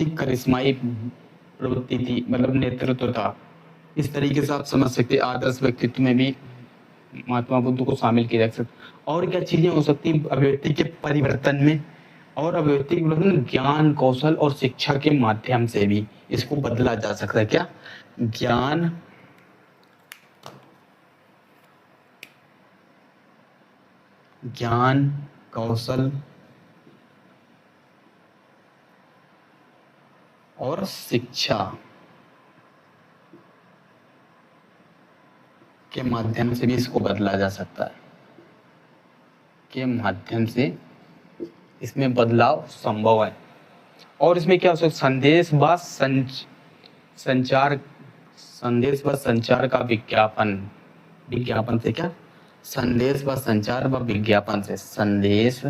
ही करिश्माई प्रवृत्ति थी, मतलब नेतृत्व था। इस तरीके से आप समझ सकते हैं, आदर्श व्यक्तित्व में भी महात्मा बुद्ध को शामिल किया जा सकता। और क्या चीजें हो सकती है अभिव्यक्ति के परिवर्तन में, और अभिव्यक्ति के परिवर्तन ज्ञान, कौशल और शिक्षा के माध्यम से भी इसको बदला जा सकता है। क्या, ज्ञान, कौशल और शिक्षा के माध्यम से भी इसको बदला जा सकता है, के माध्यम से इसमें बदलाव संभव है। और इसमें क्या हो सकता है, संदेश व संचार संदेश व संचार का विज्ञापन, विज्ञापन से क्या, संदेश व संचार व विज्ञापन से, संदेश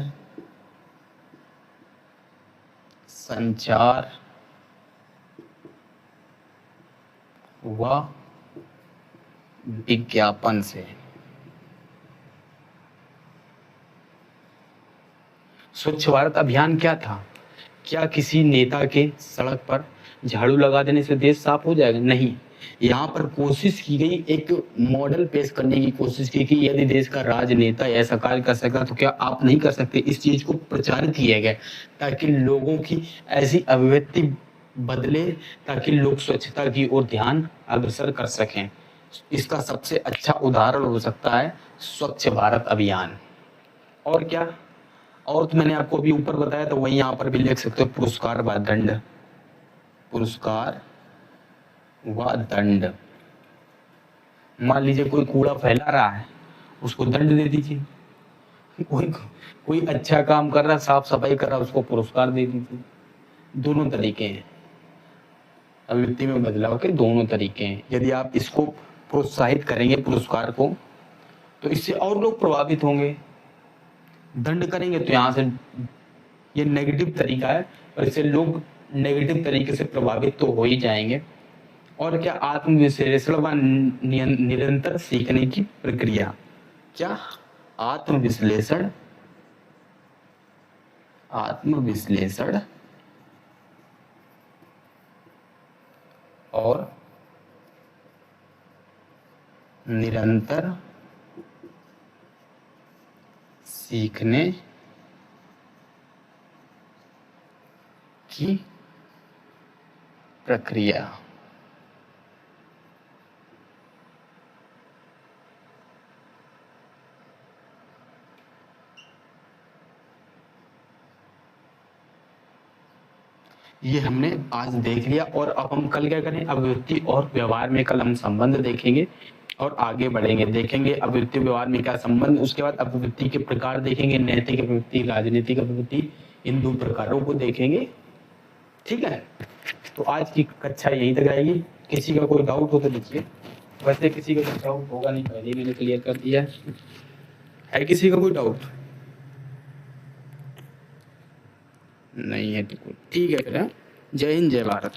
संचार व विज्ञापन से। स्वच्छ भारत अभियान क्या था? क्या किसी नेता के सड़क पर झाड़ू लगा देने से देश साफ हो जाएगा? नहीं, यहाँ पर कोशिश की गई, एक मॉडल पेश करने की कोशिश की कि यदि देश का राजनेता ऐसा कार्य कर सकता तो क्या आप नहीं कर सकते। इस चीज को प्रचारित किया गया ताकि लोगों की ऐसी अभिव्यक्ति बदले, ताकि लोग स्वच्छता की ओर ध्यान अग्रसर कर सकें। इसका सबसे अच्छा उदाहरण हो सकता है स्वच्छ भारत अभियान। और क्या, और तो मैंने आपको अभी ऊपर बताया, तो वही यहाँ पर भी लिख सकते हो, पुरस्कार व दंड, पुरस्कार व दंड। मान लीजिए कोई कूड़ा फैला रहा है, उसको दंड दे दीजिए। कोई कोई अच्छा काम कर रहा है, साफ सफाई कर रहा है, उसको पुरस्कार दे दीजिए। दोनों तरीके हैं, अभिव्यक्ति में बदलाव के दोनों तरीके हैं। यदि आप इसको प्रोत्साहित करेंगे पुरस्कार को, तो इससे और लोग प्रभावित होंगे। दंड करेंगे तो यहाँ से ये नेगेटिव तरीका है, और इससे लोग नेगेटिव तरीके से प्रभावित तो हो ही जाएंगे। और क्या, आत्मविश्लेषण व निरंतर सीखने की प्रक्रिया। क्या, आत्मविश्लेषण, आत्मविश्लेषण और निरंतर सीखने की प्रक्रिया। ये हमने आज देख लिया, और अब हम कल क्या करें, अभिव्यक्ति और व्यवहार में कल हम संबंध देखेंगे और आगे बढ़ेंगे। देखेंगे अभिव्यक्ति व्यवहार में क्या संबंध, उसके बाद अभिव्यक्ति के प्रकार देखेंगे, नैतिक अभिव्यक्ति, राजनीतिक अभिव्यक्ति, इन दो प्रकारों को देखेंगे। ठीक है, तो आज की कक्षा यहीं तक आएगी। किसी का कोई डाउट हो तो लिखिए। वैसे किसी का कोई डाउट होगा नहीं, पहले मैंने क्लियर कर दिया है किसी का कोई डाउट नहीं है तो ठीक है फिर। जय हिंद, जय भारत।